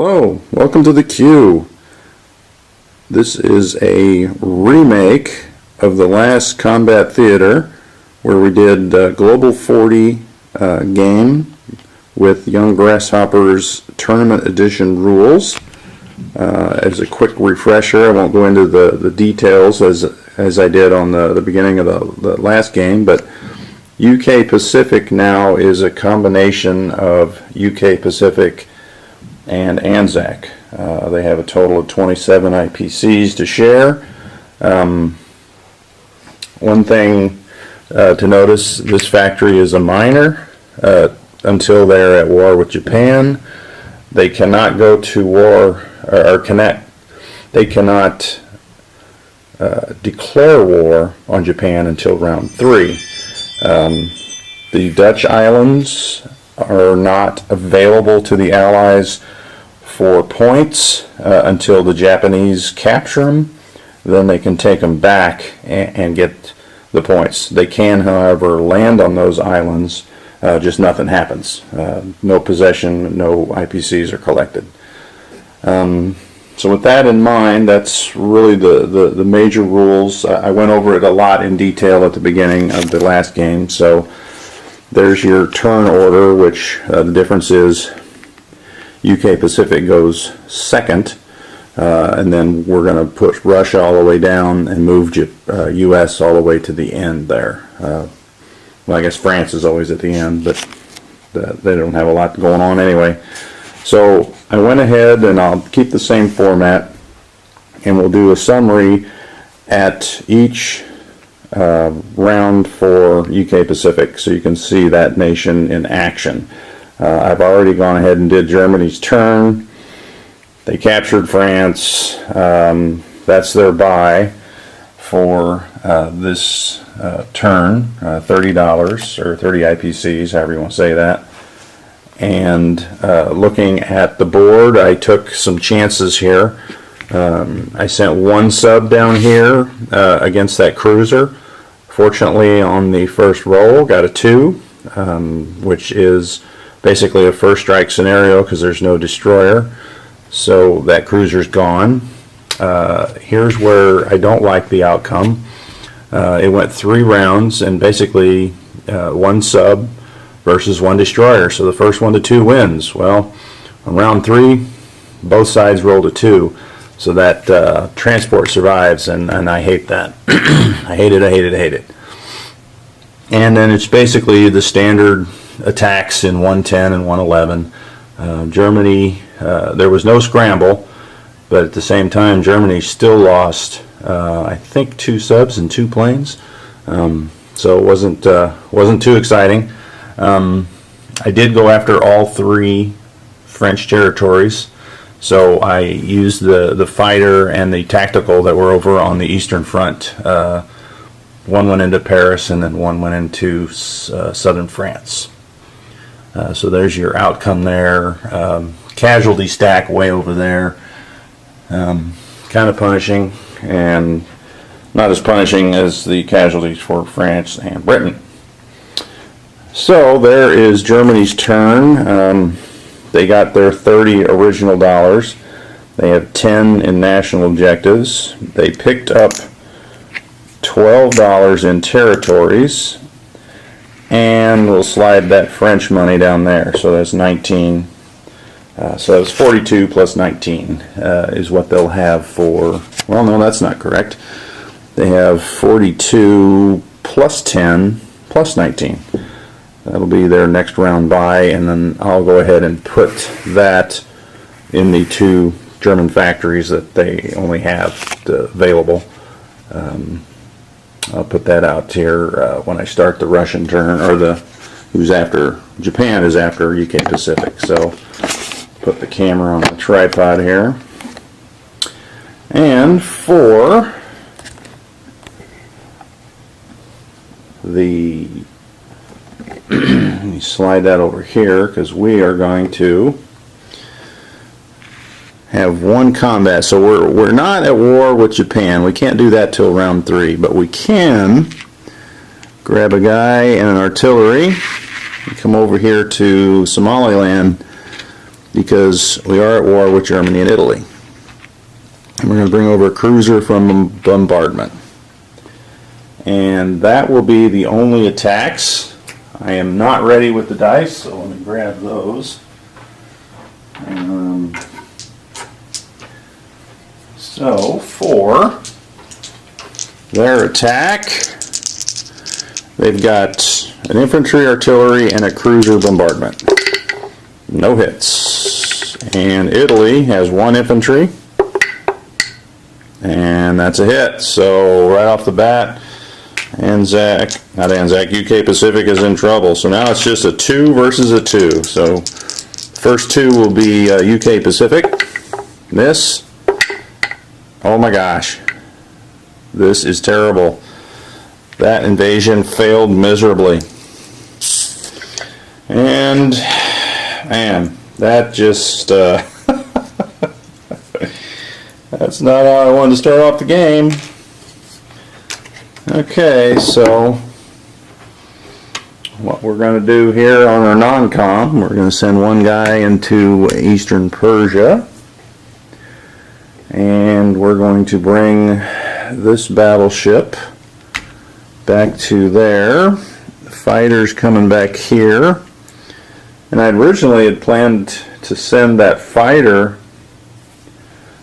Hello, welcome to the Queue. This is a remake of the last Combat Theater where we did Global 40 game with Young Grasshopper's Tournament Edition rules. As a quick refresher, I won't go into the details as I did on the beginning of the last game, but UK Pacific now is a combination of UK Pacific and ANZAC. They have a total of 27 IPCs to share. One thing to notice, this factory is a minor until they're at war with Japan. They cannot go to war they cannot declare war on Japan until round 3. The Dutch islands are not available to the Allies for points until the Japanese capture them. Then they can take them back and get the points. They can, however, land on those islands, just nothing happens. No possession, no IPCs are collected. So with that in mind, that's really the major rules. I went over it a lot in detail at the beginning of the last game. So there's your turn order, which the difference is UK Pacific goes second, and then we're going to push Russia all the way down and move US all the way to the end there. Well, I guess France is always at the end, but they don't have a lot going on anyway. So I went ahead and I'll keep the same format, and we'll do a summary at each round for UK Pacific so you can see that nation in action. I've already gone ahead and did Germany's turn. They captured France. That's their buy for this turn, $30 or 30 IPCs, however you want to say that. And looking at the board, I took some chances here. I sent one sub down here against that cruiser. Fortunately, on the first roll, got a 2, which is basically a first strike scenario because there's no destroyer. So that cruiser's gone. Here's where I don't like the outcome. It went 3 rounds and basically 1 sub versus 1 destroyer. So the first 1 to 2 wins. Well, on round 3, both sides rolled a 2. So that transport survives, and I hate that. I hate it. And then it's basically the standard attacks in 110 and 111. Germany, there was no scramble, but at the same time, Germany still lost, I think, 2 subs and 2 planes. So it wasn't too exciting. I did go after all 3 French territories. So I used the fighter and the tactical that were over on the Eastern Front. 1 went into Paris and then 1 went into southern France. So there's your outcome there. Casualty stack way over there. Kind of punishing, and not as punishing as the casualties for France and Britain. So there is Germany's turn. They got their 30 original dollars. They have 10 in national objectives. They picked up $12 in territories, and we'll slide that French money down there. So that's 19. So it's 42 plus 19 is what they'll have for, well, no, that's not correct. They have 42 plus 10 plus 19. That'll be their next round buy, and then I'll go ahead and put that in the 2 German factories that they only have available. I'll put that out here when I start the Russian turn, or who's after Japan is after UK Pacific. So put the camera on the tripod here, and for the let me slide that over here because we are going to have 1 combat. So we're not at war with Japan. We can't do that till round 3, but we can grab a guy and an artillery and come over here to Somaliland because we are at war with Germany and Italy. And we're going to bring over a cruiser from bombardment. And that will be the only attacks. I am not ready with the dice, so let me grab those. So for their attack, they've got an infantry, artillery, and a cruiser bombardment. No hits. And Italy has 1 infantry, and that's a hit. So right off the bat, UK Pacific is in trouble. So now it's just a 2 versus a 2. So first 2 will be UK Pacific. Miss. Oh my gosh. This is terrible. That invasion failed miserably. And man, that just that's not how I wanted to start off the game. Okay, so what we're going to do here on our non-com, we're going to send one guy into Eastern Persia, and we're going to bring this battleship back to there. The fighter's coming back here, and I originally had planned to send that fighter,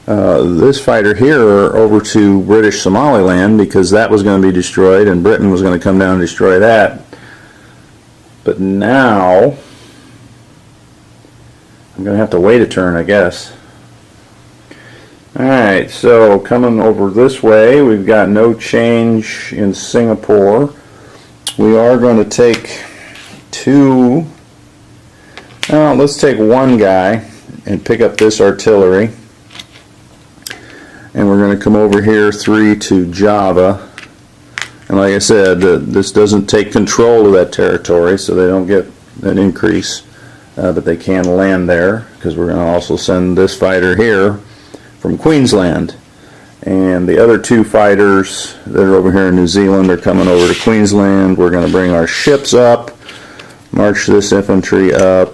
this fighter here, over to British Somaliland, because that was going to be destroyed and Britain was going to come down and destroy that. But now I'm going to have to wait a turn, I guess. Alright, so coming over this way, we've got no change in Singapore. We are going to take let's take one guy and pick up this artillery. And we're going to come over here 3 to Java. And like I said, this doesn't take control of that territory, so they don't get an increase. But they can land there, because we're going to also send this fighter here from Queensland. And the other 2 fighters that are over here in New Zealand are coming over to Queensland. We're going to bring our ships up, march this infantry up,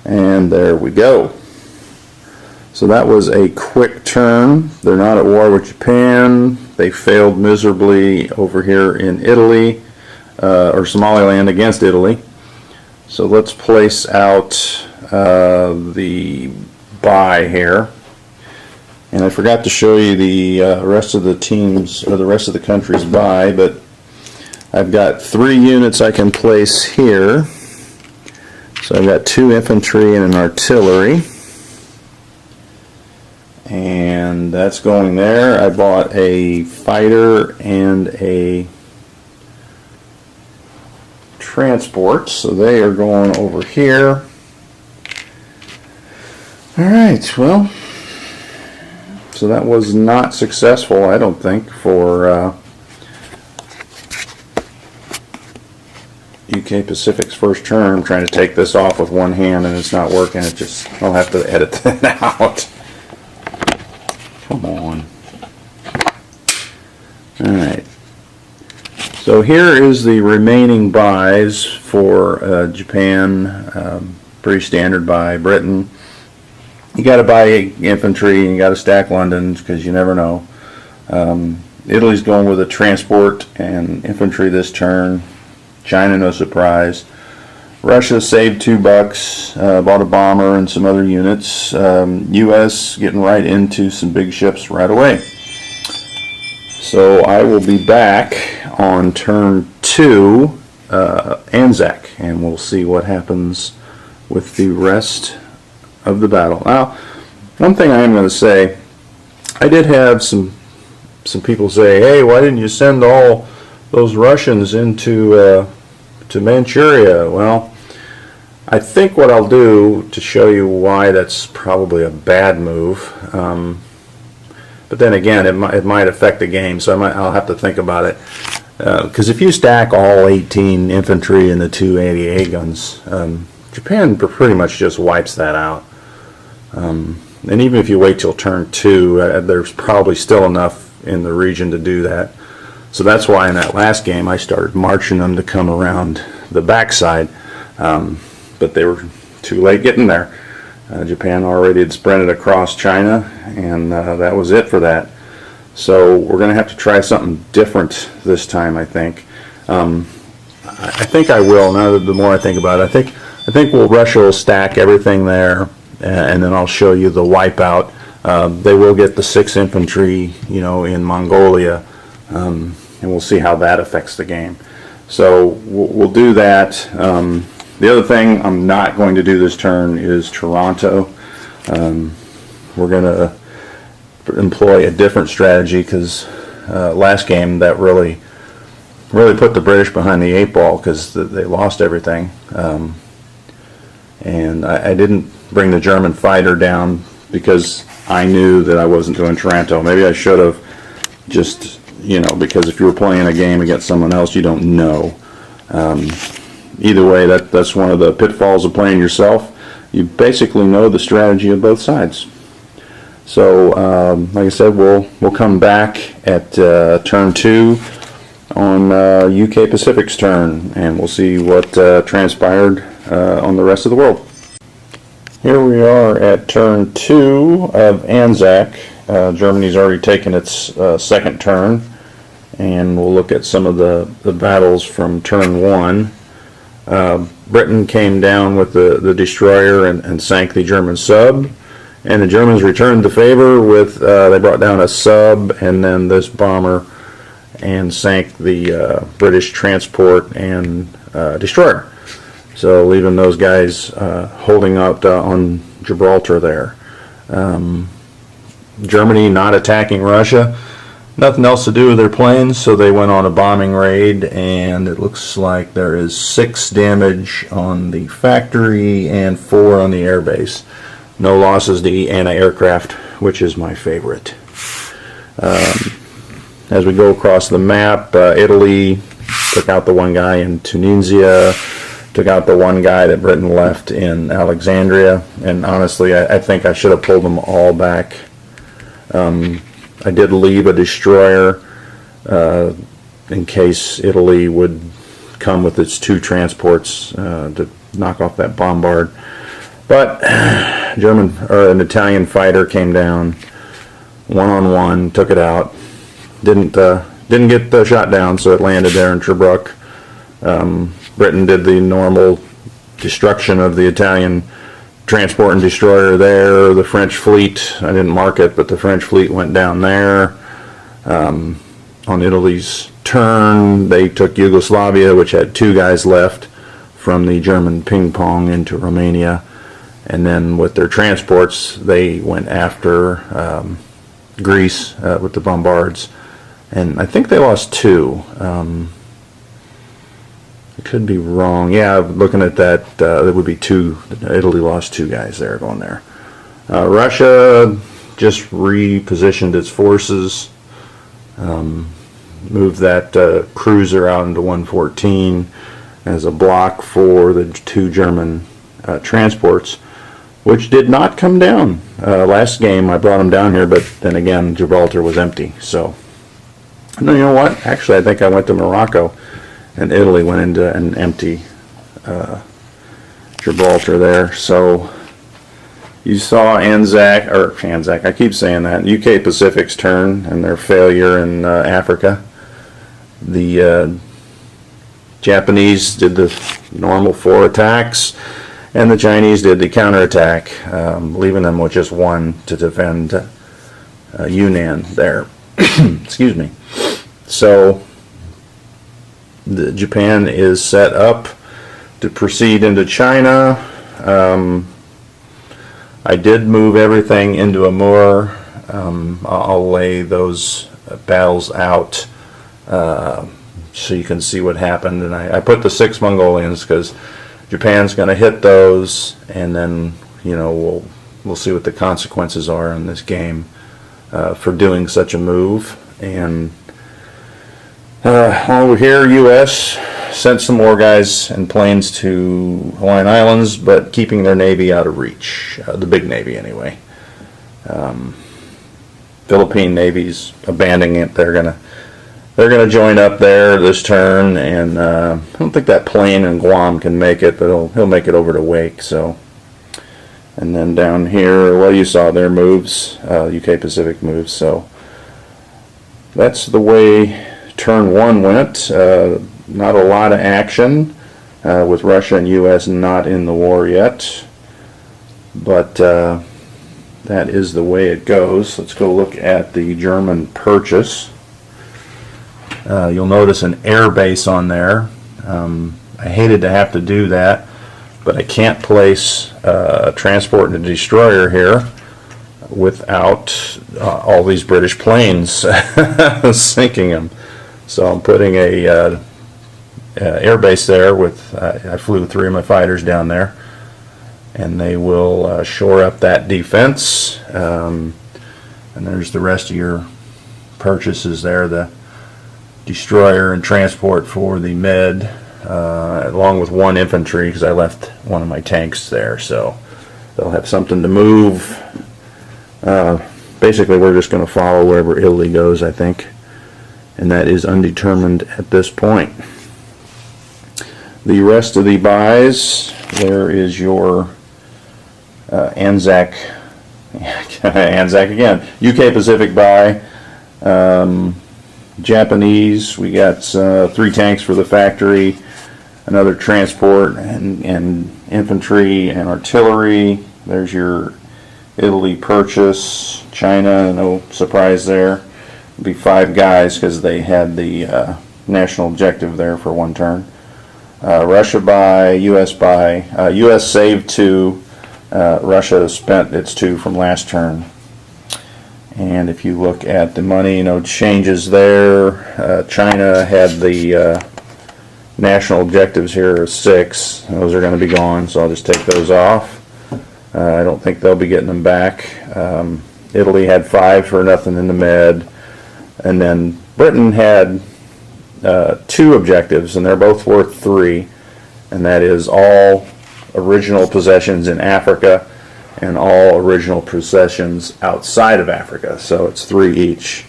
and there we go. So that was a quick turn. They're not at war with Japan. They failed miserably over here in Italy, or Somaliland against Italy. So let's place out the buy here. And I forgot to show you the rest of the teams, or the rest of the country's buy, but I've got 3 units I can place here. So I've got 2 infantry and an artillery. And that's going there. I bought a fighter and a transport, so they are going over here. Alright, well, so that was not successful, I don't think, for UK Pacific's first turn. I'm trying to take this off with one hand and it's not working. I'll have to edit that out. Come on. Alright. So here is the remaining buys for Japan, pretty standard buy. Britain, you got to buy infantry and you got to stack Londons because you never know. Italy's going with a transport and infantry this turn. China, no surprise. Russia saved $2, bought a bomber and some other units. U.S. getting right into some big ships right away. So I will be back on turn 2, Anzac, and we'll see what happens with the rest of the battle. Now, one thing I am going to say, I did have some people say, hey, why didn't you send all those Russians into to Manchuria? Well, I think what I'll do to show you why that's probably a bad move, but then again, it might affect the game, so I'll have to think about it. Because if you stack all 18 infantry and the 2 anti-A guns, Japan pretty much just wipes that out. And even if you wait till turn 2, there's probably still enough in the region to do that. So that's why in that last game I started marching them to come around the backside. But they were too late getting there. Japan already had sprinted across China, and that was it for that. So we're going to have to try something different this time, I think. I think I will. Now, the more I think about it, I think Russia will stack everything there, and then I'll show you the wipeout. They will get the 6th Infantry, in Mongolia, and we'll see how that affects the game. So we'll do that. The other thing I'm not going to do this turn is Toronto. We're going to employ a different strategy because last game that really put the British behind the 8 ball because they lost everything. And I didn't bring the German fighter down because I knew that I wasn't doing Toronto. Maybe I should have, just, because if you were playing a game against someone else, you don't know. Either way, that's one of the pitfalls of playing yourself. You basically know the strategy of both sides. So, like I said, we'll come back at turn 2 on UK Pacific's turn, and we'll see what transpired on the rest of the world. Here we are at turn 2 of Anzac. Germany's already taken its second turn, and we'll look at some of the battles from turn 1. Britain came down with the destroyer and sank the German sub, and the Germans returned the favor with they brought down a sub and then this bomber and sank the British transport and destroyer. So leaving those guys holding out on Gibraltar there. Germany not attacking Russia. Nothing else to do with their planes, so they went on a bombing raid, and it looks like there is 6 damage on the factory and 4 on the airbase. No losses to the anti-aircraft, which is my favorite. As we go across the map, Italy took out the one guy in Tunisia, took out the one guy that Britain left in Alexandria, and honestly, I think I should have pulled them all back. I did leave a destroyer in case Italy would come with its 2 transports to knock off that bombard. But an Italian fighter came down, one-on-one, took it out. Didn't get the shot down, so it landed there in Tobruk. Britain did the normal destruction of the Italian transport and destroyer there. The French fleet, I didn't mark it, but the French fleet went down there. On Italy's turn, they took Yugoslavia, which had 2 guys left from the German ping pong into Romania. And then with their transports, they went after Greece with the bombards. And I think they lost 2. I could be wrong. Yeah, looking at that, there would be 2. Italy lost 2 guys there going there. Russia just repositioned its forces, moved that cruiser out into 114 as a block for the 2 German transports, which did not come down. Last game I brought them down here, but then again Gibraltar was empty. So, no, you know what? Actually, I think I went to Morocco, and Italy went into an empty Gibraltar there. So you saw Anzac, I keep saying that, UK Pacific's turn and their failure in Africa. The Japanese did the normal 4 attacks, and the Chinese did the counterattack, leaving them with just 1 to defend Yunnan there. Excuse me. So Japan is set up to proceed into China. I did move everything into Amur. I'll lay those battles out so you can see what happened. And I put the 6 Mongolians because Japan's going to hit those, and then we'll see what the consequences are in this game for doing such a move. And over here, U.S. sent some more guys and planes to Hawaiian Islands, but keeping their Navy out of reach, the big Navy anyway. Philippine Navy's abandoning it. They're gonna join up there this turn, and I don't think that plane in Guam can make it, but he'll make it over to Wake. So And then down here, well, you saw their moves, UK Pacific moves. So that's the way turn 1 went. Not a lot of action with Russia and US not in the war yet, but that is the way it goes. Let's go look at the German purchase. You'll notice an air base on there. I hated to have to do that, but I can't place a transport and a destroyer here without all these British planes sinking them. So I'm putting a air base there with, I flew 3 of my fighters down there, and they will shore up that defense. And there's the rest of your purchases there, the destroyer and transport for the med, along with 1 infantry, because I left 1 of my tanks there, so they'll have something to move. Basically, we're just going to follow wherever Italy goes, I think, and that is undetermined at this point. The rest of the buys, there is your Anzac, Anzac again, UK Pacific buy. Japanese, we got 3 tanks for the factory, another transport and infantry and artillery. There's your Italy purchase. China, no surprise there. It'll be 5 guys because they had the national objective there for 1 turn. Russia buy, US buy. US saved 2. Russia spent its 2 from last turn. And if you look at the money, no changes there. China had the national objectives here, 6. Those are going to be gone, so I'll just take those off. I don't think they'll be getting them back. Italy had 5 for nothing in the med. And then Britain had 2 objectives, and they're both worth 3. And that is all original possessions in Africa and all original possessions outside of Africa. So it's 3 each.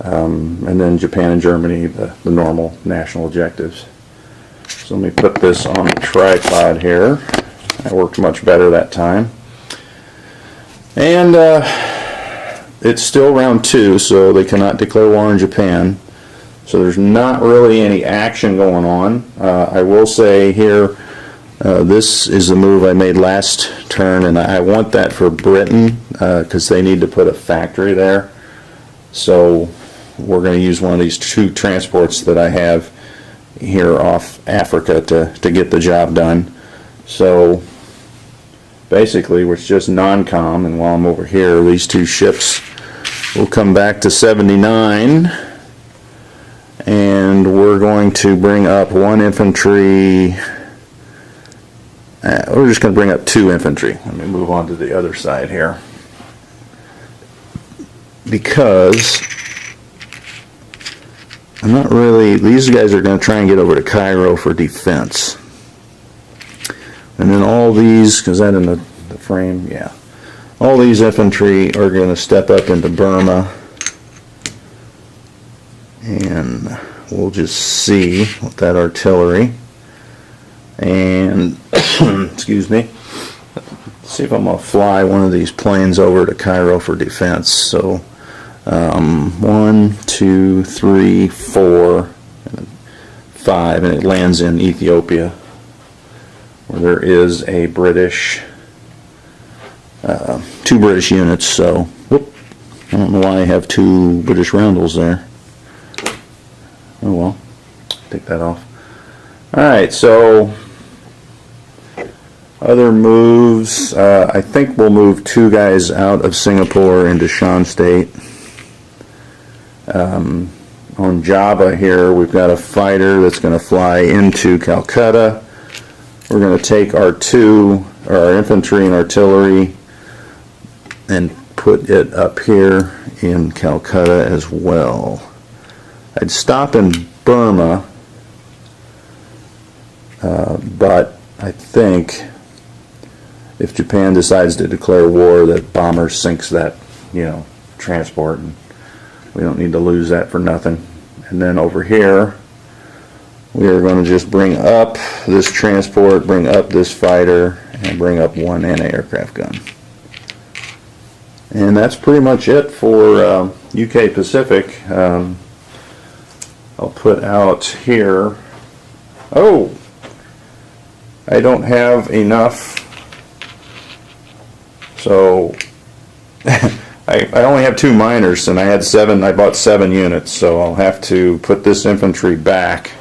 And then Japan and Germany, the normal national objectives. So let me put this on the tripod here. That worked much better that time. And it's still round 2, so they cannot declare war on Japan. So there's not really any action going on. I will say here, this is the move I made last turn, and I want that for Britain because they need to put a factory there. So we're going to use one of these 2 transports that I have here off Africa to get the job done. So basically it's just non-com, and while I'm over here, these 2 ships will come back to 79, and we're going to bring up 1 infantry. We're just going to bring up 2 infantry. Let me move on to the other side here, because I'm not really, these guys are going to try and get over to Cairo for defense. And then all these, because that in the frame, yeah. All these infantry are going to step up into Burma. And we'll just see with that artillery. And, excuse me, let's see if I'm going to fly one of these planes over to Cairo for defense. So, 1, 2, 3, 4, 5, and it lands in Ethiopia, where there is a British, 2 British units. So, whoop, I don't know why I have 2 British roundels there. Oh well, take that off. Alright, so other moves, I think we'll move 2 guys out of Singapore into Shan State. On Java here, we've got a fighter that's going to fly into Calcutta. We're going to take our infantry and artillery and put it up here in Calcutta as well. I'd stop in Burma, but I think if Japan decides to declare war, that bomber sinks that, transport, and we don't need to lose that for nothing. And then over here, we are going to just bring up this transport, bring up this fighter, and bring up one anti-aircraft gun. And that's pretty much it for UK Pacific. I'll put out here. Oh, I don't have enough. So I only have 2 miners, and I had 7. I bought 7 units, so I'll have to put this infantry back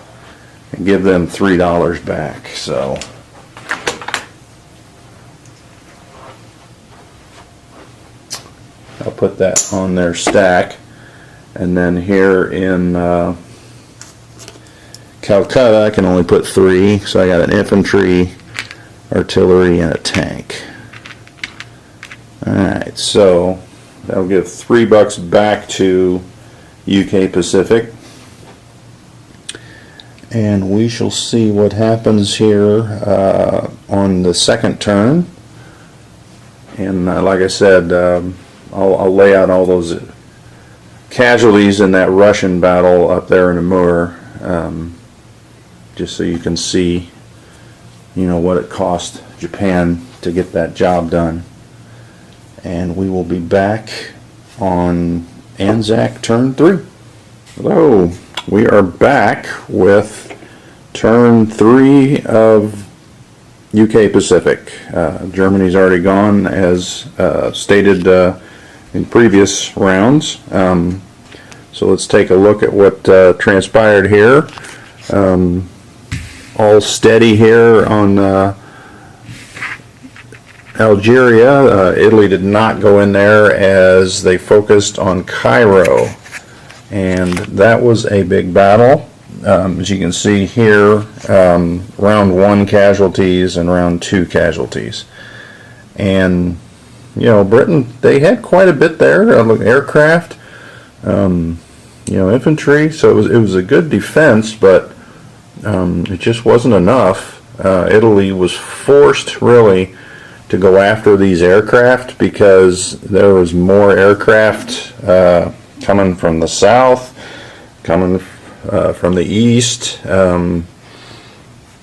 and give them $3 back. So I'll put that on their stack. And then here in Calcutta, I can only put 3, so I got an infantry, artillery, and a tank. Alright, so that'll give $3 back to UK Pacific. And we shall see what happens here on the second turn. And like I said, I'll lay out all those casualties in that Russian battle up there in Amur, just so you can see, what it cost Japan to get that job done. And we will be back on Anzac turn 3. Hello, we are back with turn 3 of UK Pacific. Germany's already gone, as stated in previous rounds. So let's take a look at what transpired here. All steady here on Algeria. Italy did not go in there as they focused on Cairo, and that was a big battle. As you can see here, round 1 casualties and round 2 casualties. And Britain, they had quite a bit there. Aircraft, infantry. So it was a good defense, but it just wasn't enough. Italy was forced really to go after these aircraft because there was more aircraft coming from the south, coming from the east, and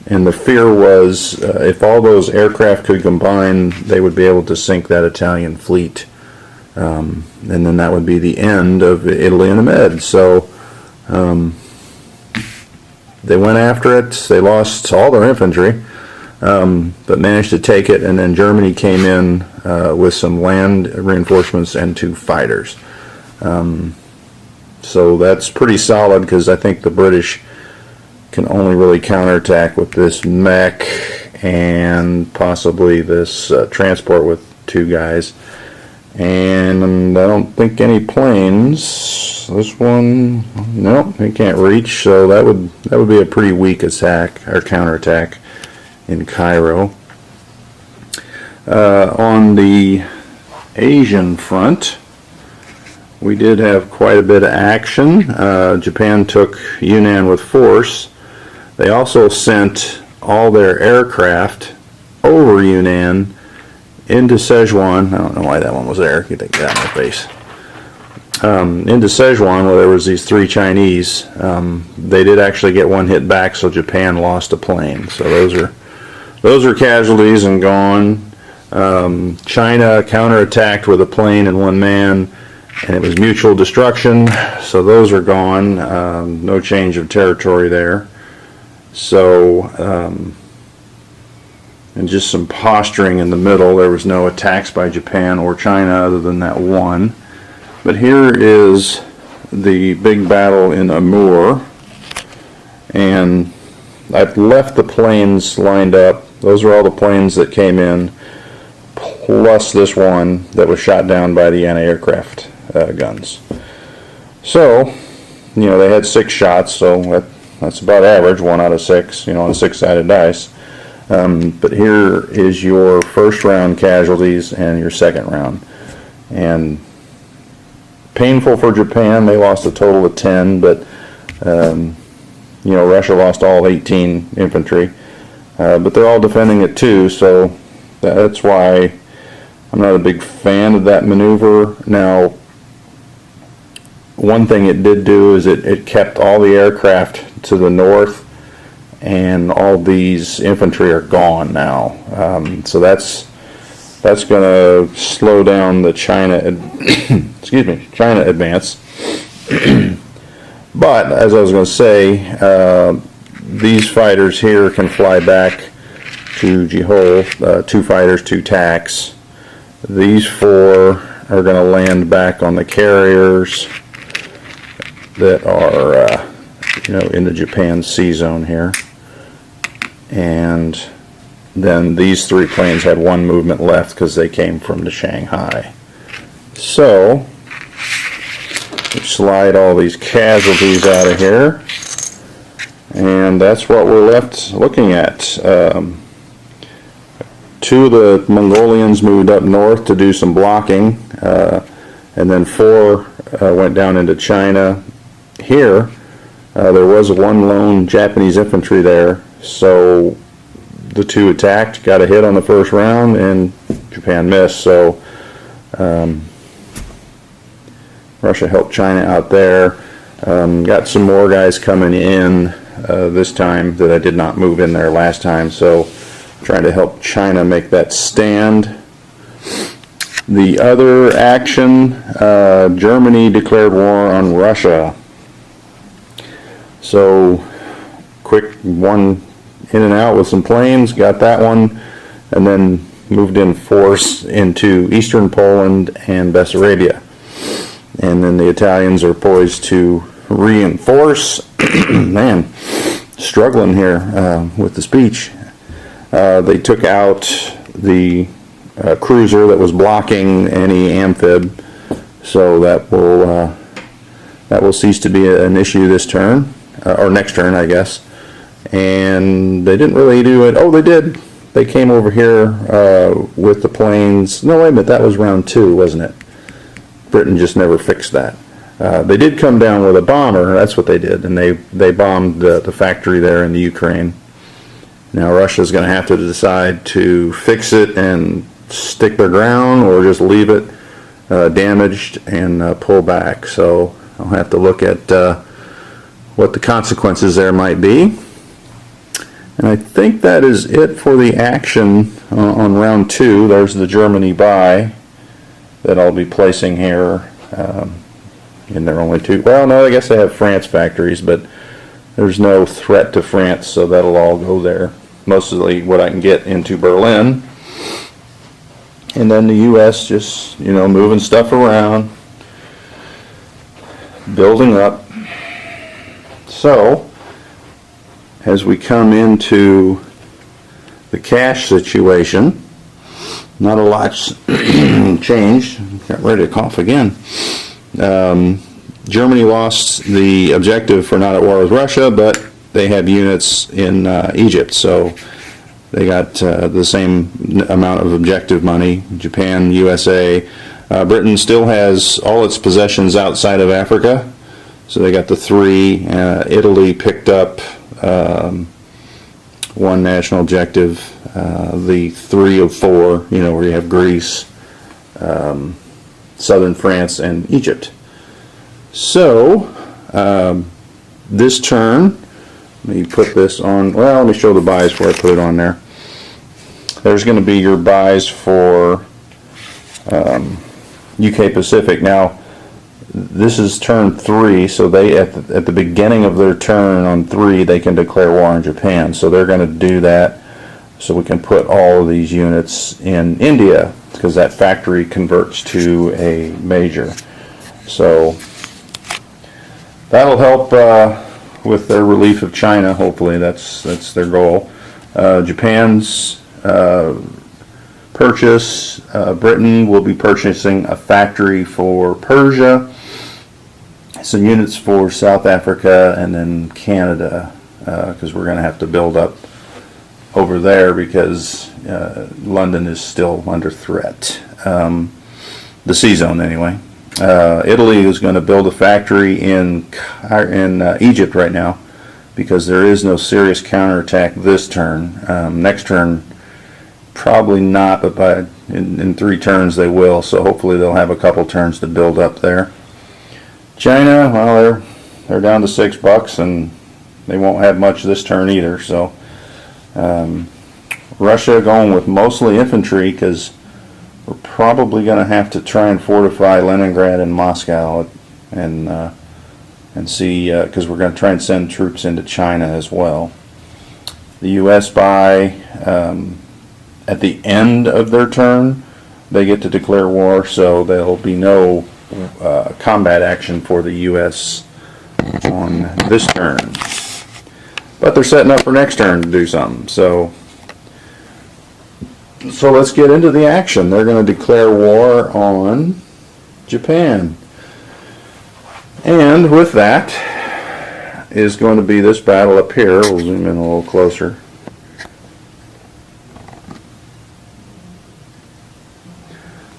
the fear was if all those aircraft could combine, they would be able to sink that Italian fleet, and then that would be the end of Italy and the Med. So they went after it. They lost all their infantry, but managed to take it, and then Germany came in with some land reinforcements and 2 fighters. So that's pretty solid, because I think the British can only really counterattack with this mech and possibly this transport with 2 guys. And I don't think any planes. This one, no, they can't reach. So that would be a pretty weak attack or counterattack in Cairo. On the Asian front, we did have quite a bit of action. Japan took Yunnan with force. They also sent all their aircraft over Yunnan into Sichuan. I don't know why that one was there. You take that in the face. Into Sichuan, where there was these 3 Chinese. They did actually get 1 hit back, so Japan lost a plane. So those are casualties and gone. China counterattacked with a plane and 1 man, and it was mutual destruction. So those are gone. No change of territory there. So, and just some posturing in the middle. There was no attacks by Japan or China other than that 1. But here is the big battle in Amur, and I've left the planes lined up. Those are all the planes that came in, plus this one that was shot down by the anti-aircraft guns. So, they had 6 shots, so that's about average, 1 out of 6, on a 6-sided dice. But here is your first round casualties and your second round. And painful for Japan. They lost a total of 10, but Russia lost all 18 infantry. But they're all defending it too, so that's why I'm not a big fan of that maneuver. Now, one thing it did do is it kept all the aircraft to the north and all these infantry are gone now. So that's going to slow down the China China advance. But as I was going to say, these fighters here can fly back to Jihol, 2 fighters, 2 TACs. These 4 are going to land back on the carriers that are in the Japan Sea Zone here. And then these 3 planes had 1 movement left because they came from the Shanghai. So we slide all these casualties out of here, and that's what we're left looking at. 2 of the Mongolians moved up north to do some blocking, and then 4 went down into China. Here, there was 1 lone Japanese infantry there, so the 2 attacked, got a hit on the first round, and Japan missed. So Russia helped China out there. Got some more guys coming in this time that I did not move in there last time, so trying to help China make that stand. The other action, Germany declared war on Russia. So quick one in and out with some planes, got that one, and then moved in force into eastern Poland and Bessarabia. And then the Italians are poised to reinforce. Man, struggling here with the speech. They took out the cruiser that was blocking any amphib, so that will cease to be an issue this turn, or next turn, I guess. And they didn't really do it. Oh, they did. They came over here with the planes. No, wait a minute. That was round 2, wasn't it? Britain just never fixed that. They did come down with a bomber. That's what they did, and they bombed the factory there in the Ukraine. Now Russia's going to have to decide to fix it and stick their ground, or just leave it damaged and pull back. So I'll have to look at what the consequences there might be. And I think that is it for the action on round 2. There's the Germany buy that I'll be placing here. And there are only 2. Well, no, I guess they have France factories, but there's no threat to France, so that'll all go there. Mostly what I can get into Berlin. And then the U.S. just, moving stuff around, building up. So, as we come into the cash situation, not a lot's changed. Got ready to cough again. Germany lost the objective for not at war with Russia, but they have units in Egypt, so they got the same amount of objective money. Japan, USA, Britain still has all its possessions outside of Africa, so they got the 3. Italy picked up 1 national objective, the 3 of 4, where you have Greece, southern France, and Egypt. So, this turn, let me put this on, well, let me show the buys before I put it on there. There's going to be your buys for UK Pacific. Now, this is turn 3, so they at the beginning of their turn on 3, they can declare war on Japan. So they're going to do that, so we can put all of these units in India, because that factory converts to a major. So that'll help with their relief of China. Hopefully, that's their goal. Japan's purchase. Britain will be purchasing a factory for Persia, some units for South Africa, and then Canada, because we're going to have to build up over there because London is still under threat. The sea zone, anyway. Italy is going to build a factory in Egypt right now, because there is no serious counterattack this turn. Next turn, probably not, but in 3 turns they will, so hopefully they'll have a couple turns to build up there. China, well, they're down to $6, and they won't have much this turn either. So Russia going with mostly infantry because we're probably going to have to try and fortify Leningrad and Moscow and see, because we're going to try and send troops into China as well. The U.S. at the end of their turn, they get to declare war, so there'll be no combat action for the U.S. on this turn. But they're setting up for next turn to do something. So let's get into the action. They're going to declare war on Japan. And with that is going to be this battle up here. We'll zoom in a little closer.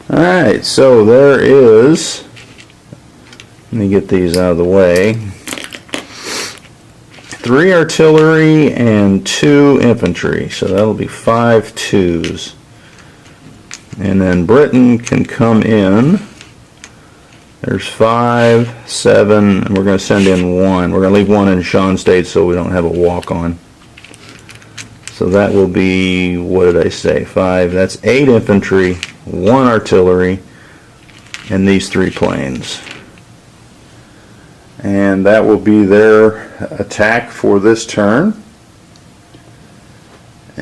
Alright, so there is, let me get these out of the way, 3 artillery and 2 infantry, so that'll be 5 twos. And then Britain can come in. There's 5, 7, and we're going to send in 1. We're going to leave 1 in Shan State so we don't have a walk-on. So that will be, what did I say, 5, that's 8 infantry, 1 artillery, and these 3 planes. And that will be their attack for this turn.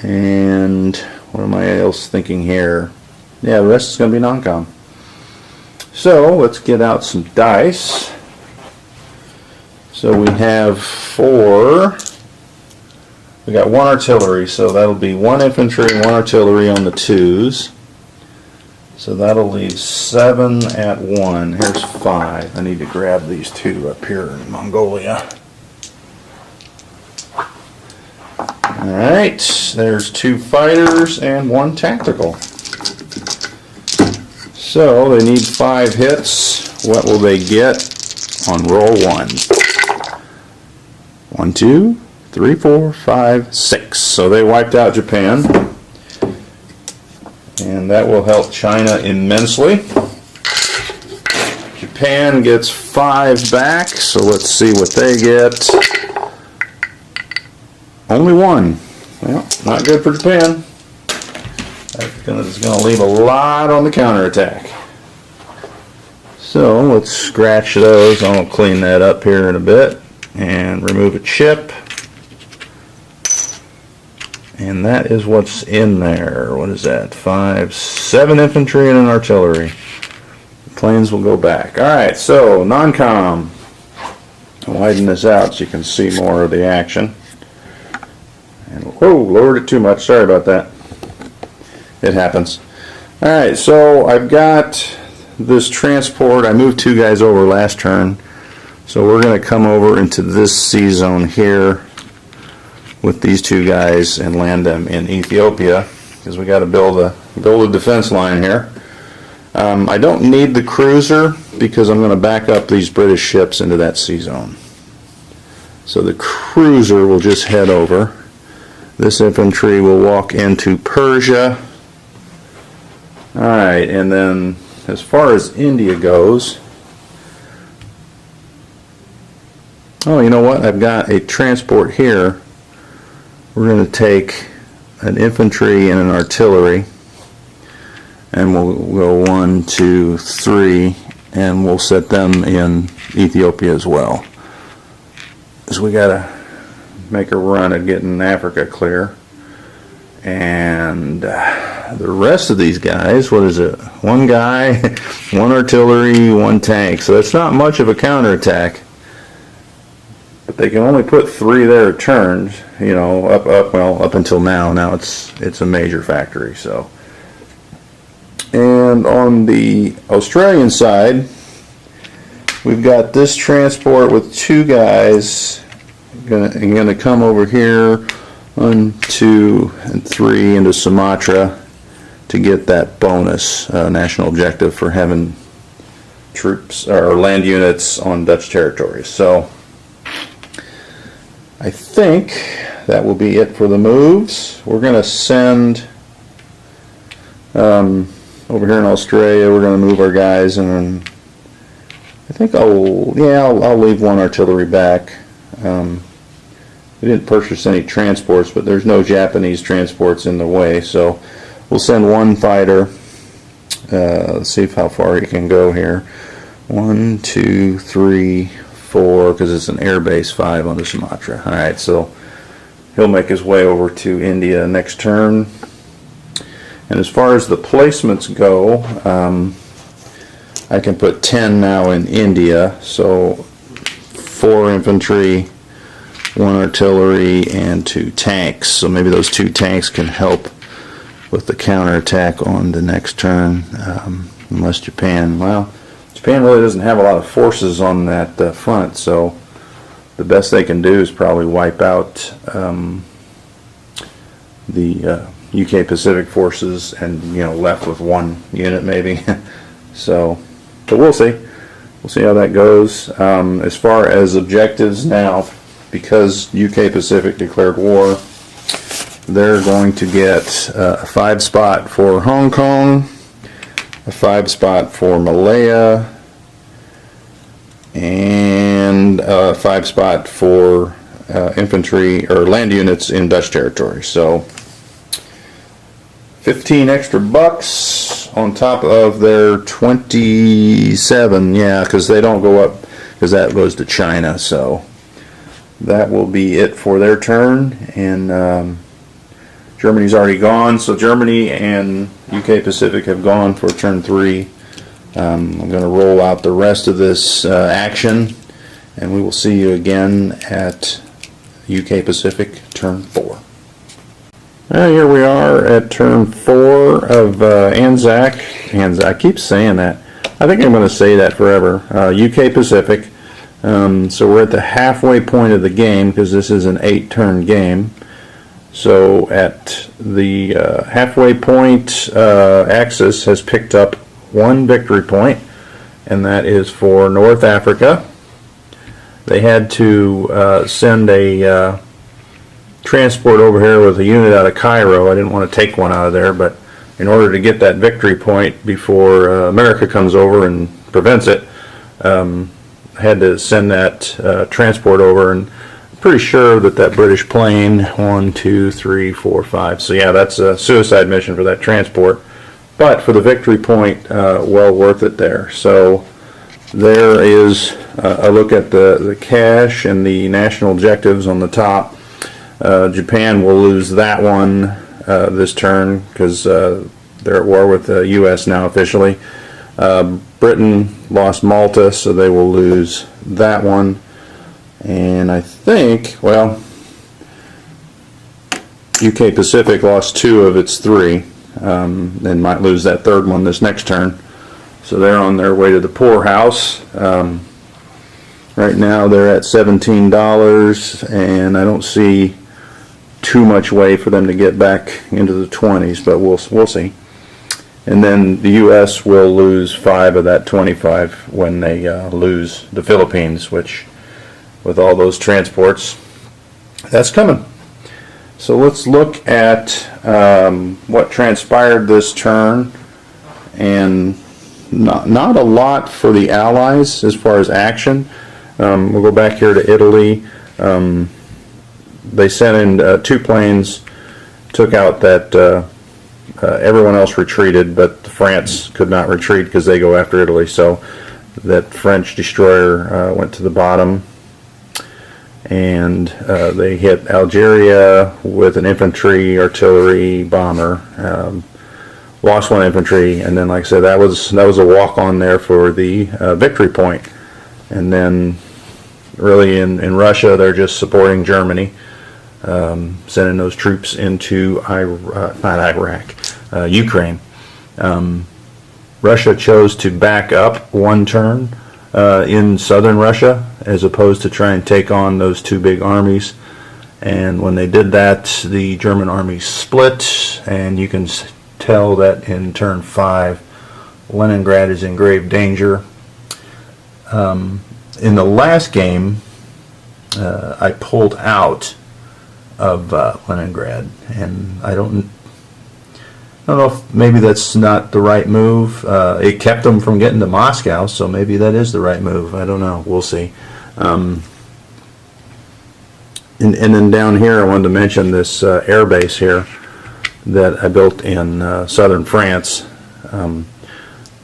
And what am I else thinking here? Yeah, the rest is going to be non-com. So let's get out some dice. So we have 4. We got 1 artillery, so that'll be 1 infantry and 1 artillery on the 2s. So that'll leave 7 at 1. Here's 5. I need to grab these 2 up here in Mongolia. Alright, there's 2 fighters and 1 tactical. So they need 5 hits. What will they get on roll 1? 1, 2, 3, 4, 5, 6. So they wiped out Japan. And that will help China immensely. Japan gets 5 back, so let's see what they get. Only 1. Well, not good for Japan. That's going to leave a lot on the counterattack. So let's scratch those. I'll clean that up here in a bit and remove a chip. And that is what's in there. What is that? 5, 7 infantry and an artillery. The planes will go back. Alright, so non-com. I'll widen this out so you can see more of the action. And whoa, lowered it too much. Sorry about that. It happens. Alright, so I've got this transport. I moved 2 guys over last turn. So we're going to come over into this sea zone here with these 2 guys and land them in Ethiopia because we got to build a defense line here. I don't need the cruiser because I'm going to back up these British ships into that sea zone. So the cruiser will just head over. This infantry will walk into Persia. Alright, and then as far as India goes, oh, you know what? I've got a transport here. We're going to take an infantry and an artillery, and we'll go 1, 2, 3, and we'll set them in Ethiopia as well. So we got to make a run at getting Africa clear. And the rest of these guys, what is it? 1 guy, 1 artillery, 1 tank. So that's not much of a counterattack. But they can only put 3 there a turn, you know, up until now. Now it's a major factory. So, and on the Australian side, we've got this transport with 2 guys. Going to come over here, 1, 2, and 3 into Sumatra to get that bonus national objective for having troops or land units on Dutch territories. So I think that will be it for the moves. We're going to send over here in Australia. We're going to move our guys, and then I think I'll leave 1 artillery back. we didn't purchase any transports, but there's no Japanese transports in the way, so we'll send one fighter. Let's see how far he can go here. 1, 2, 3, 4, because it's an air base 5 on the Sumatra. Alright, so he'll make his way over to India next turn. And as far as the placements go, I can put 10 now in India, so 4 infantry, 1 artillery, and 2 tanks. So maybe those 2 tanks can help with the counterattack on the next turn, unless Japan, well, Japan really doesn't have a lot of forces on that front, so the best they can do is probably wipe out the UK Pacific forces and, you know, left with 1 unit maybe. So, but we'll see. We'll see how that goes. As far as objectives now, because UK Pacific declared war, they're going to get a 5 spot for Hong Kong, a 5 spot for Malaya, and a 5 spot for infantry or land units in Dutch territory. So 15 extra bucks on top of their 27, yeah, because they don't go up, because that goes to China. So that will be it for their turn. And Germany's already gone, so Germany and UK Pacific have gone for turn 3. I'm going to roll out the rest of this action, and we will see you again at UK Pacific turn 4. Here we are at turn 4 of Anzac. I keep saying that. I think I'm going to say that forever. UK Pacific. So we're at the halfway point of the game, because this is an 8-turn game. So at the halfway point, Axis has picked up 1 victory point, and that is for North Africa. They had to send a transport over here with a unit out of Cairo. I didn't want to take one out of there, but in order to get that victory point before America comes over and prevents it, I had to send that transport over, and I'm pretty sure that British plane, 1, 2, 3, 4, 5, so yeah, that's a suicide mission for that transport, but for the victory point, well worth it there. So there is a look at the cash and the national objectives on the top. Japan will lose that one this turn, because they're at war with the U.S. now officially. Britain lost Malta, so they will lose that one. And I think, well, UK Pacific lost 2 of its 3, and might lose that 3rd one this next turn. So they're on their way to the poorhouse. Right now they're at $17, and I don't see too much way for them to get back into the 20s, but we'll see. And then the U.S. will lose 5 of that 25 when they lose the Philippines, which, with all those transports, that's coming. So let's look at what transpired this turn, and not a lot for the Allies as far as action. We'll go back here to Italy. They sent in 2 planes, took out that everyone else retreated, but France could not retreat because they go after Italy. So that French destroyer went to the bottom, and they hit Algeria with an infantry artillery bomber. Lost 1 infantry, and then, like I said, that was a walk-on there for the victory point. And then, really, in Russia, they're just supporting Germany, sending those troops into Ukraine. Russia chose to back up 1 turn in southern Russia, as opposed to try and take on those 2 big armies. And when they did that, the German army split, and you can tell that in turn 5, Leningrad is in grave danger. In the last game, I pulled out of Leningrad, and I don't know if maybe that's not the right move. It kept them from getting to Moscow, so maybe that is the right move. I don't know. We'll see. And then down here, I wanted to mention this air base here that I built in southern France.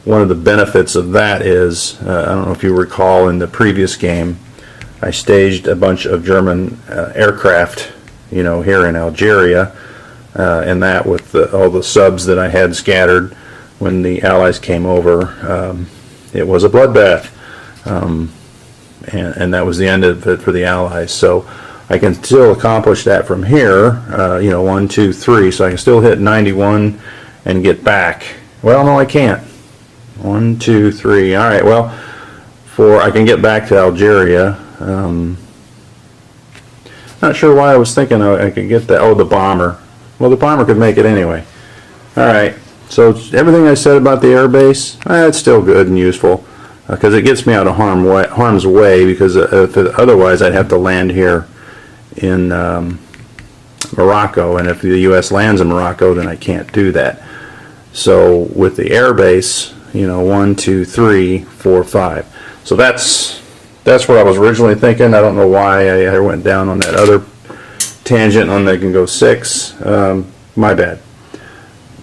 One of the benefits of that is, I don't know if you recall in the previous game, I staged a bunch of German aircraft, here in Algeria, and that with all the subs that I had scattered when the Allies came over. It was a bloodbath, and that was the end of it for the Allies. So I can still accomplish that from here, 1, 2, 3, so I can still hit 91 and get back. Well, no, I can't. 1, 2, 3. All right. Well, I can get back to Algeria. Not sure why I was thinking I could get that. Oh, the bomber. Well, the bomber could make it anyway. All right. So everything I said about the air base, it's still good and useful because it gets me out of harm's way. Because otherwise, I'd have to land here in Morocco, and if the U.S. lands in Morocco, then I can't do that. So with the air base, 1, 2, 3, 4, 5. So that's what I was originally thinking. I don't know why I went down on that other tangent on they can go 6. My bad.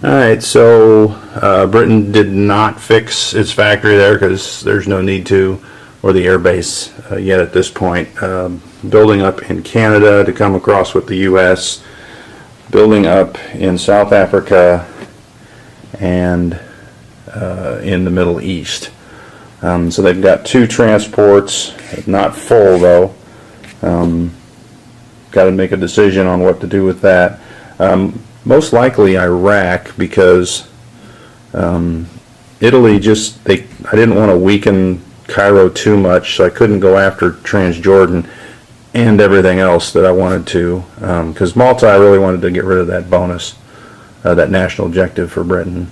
All right, so Britain did not fix its factory there because there's no need to, or the air base yet at this point. Building up in Canada to come across with the U.S., building up in South Africa, and in the Middle East. So they've got 2 transports, not full though. Got to make a decision on what to do with that. Most likely Iraq, because Italy I didn't want to weaken Cairo too much, so I couldn't go after Transjordan and everything else that I wanted to, because Malta, I really wanted to get rid of that bonus, that national objective for Britain.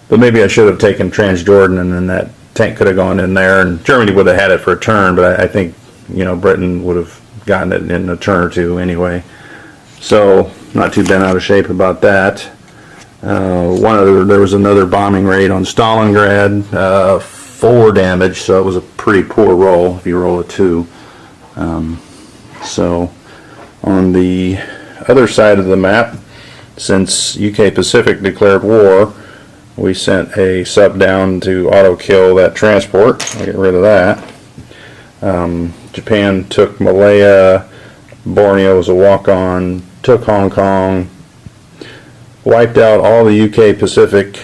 But maybe I should have taken Transjordan, and then that tank could have gone in there, and Germany would have had it for a turn, but I think, Britain would have gotten it in a turn or two anyway. So, not too bent out of shape about that. There was another bombing raid on Stalingrad, 4 damage, so it was a pretty poor roll if you roll a 2. So, on the other side of the map, since UK Pacific declared war, we sent a sub down to auto-kill that transport. I'll get rid of that. Japan took Malaya. Borneo was a walk-on. Took Hong Kong. Wiped out all the UK Pacific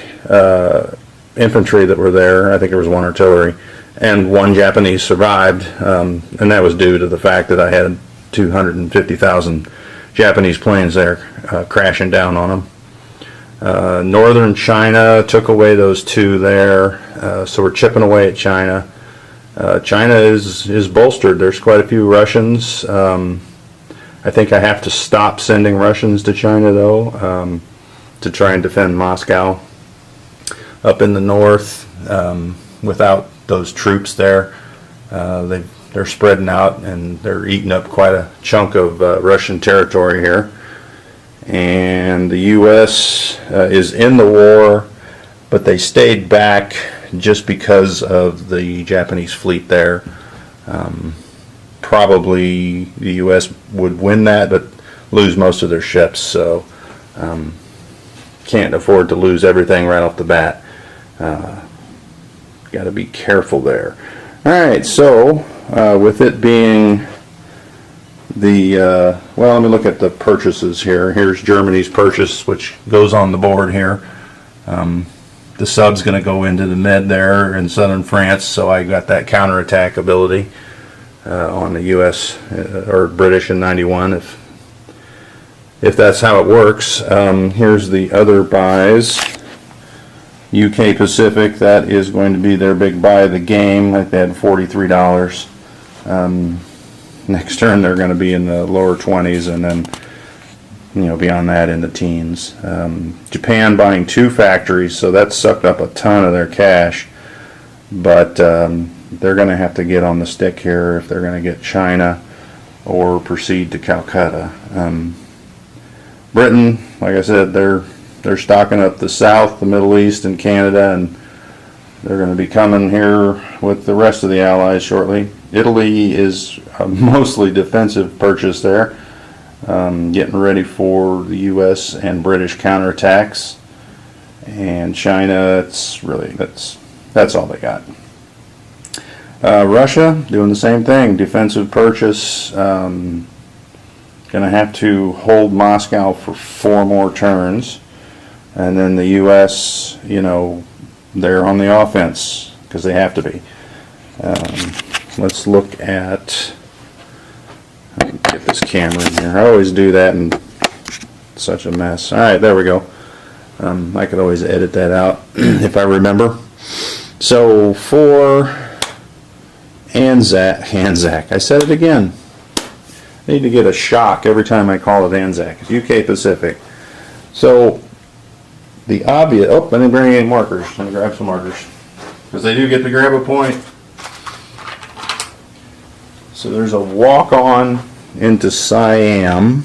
infantry that were there. I think there was 1 artillery. And 1 Japanese survived. And that was due to the fact that I had 250,000 Japanese planes there crashing down on them. Northern China took away those 2 there, so we're chipping away at China. China is bolstered. There's quite a few Russians. I think I have to stop sending Russians to China, though, to try and defend Moscow up in the north without those troops there. They're spreading out, and they're eating up quite a chunk of Russian territory here. And the U.S. Is in the war, but they stayed back just because of the Japanese fleet there. Probably the U.S. would win that, but lose most of their ships, so can't afford to lose everything right off the bat. Got to be careful there. All right, so with it being well, let me look at the purchases here. Here's Germany's purchase, which goes on the board here. The sub's going to go into the Med there in southern France, so I got that counterattack ability on the U.S. Or British in 91, if that's how it works. Here's the other buys. UK Pacific, that is going to be their big buy of the game. Like they had $43. Next turn they're going to be in the lower 20s, and then beyond that in the teens. Japan buying 2 factories, so that sucked up a ton of their cash, but they're going to have to get on the stick here if they're going to get China or proceed to Calcutta. Britain, like I said, they're stocking up the South, the Middle East, and Canada, and They're going to be coming here with the rest of the Allies shortly. Italy is a mostly defensive purchase there, getting ready for the U.S. and British counterattacks. And China, it's really that's all they got. Russia doing the same thing, defensive purchase. Going to have to hold Moscow for 4 more turns, and then the U.S., they're on the offense because they have to be. Let's look at. Let me get this camera in here. I always do that, and it's such a mess. All right, there we go. I could always edit that out if I remember. So for Anzac, I said it again. I need to get a shock every time I call it Anzac. It's UK Pacific. So the obvious. Oh, I didn't bring any markers. I'm gonna grab some markers because they do get to grab a point. So there's a walk-on into Siam.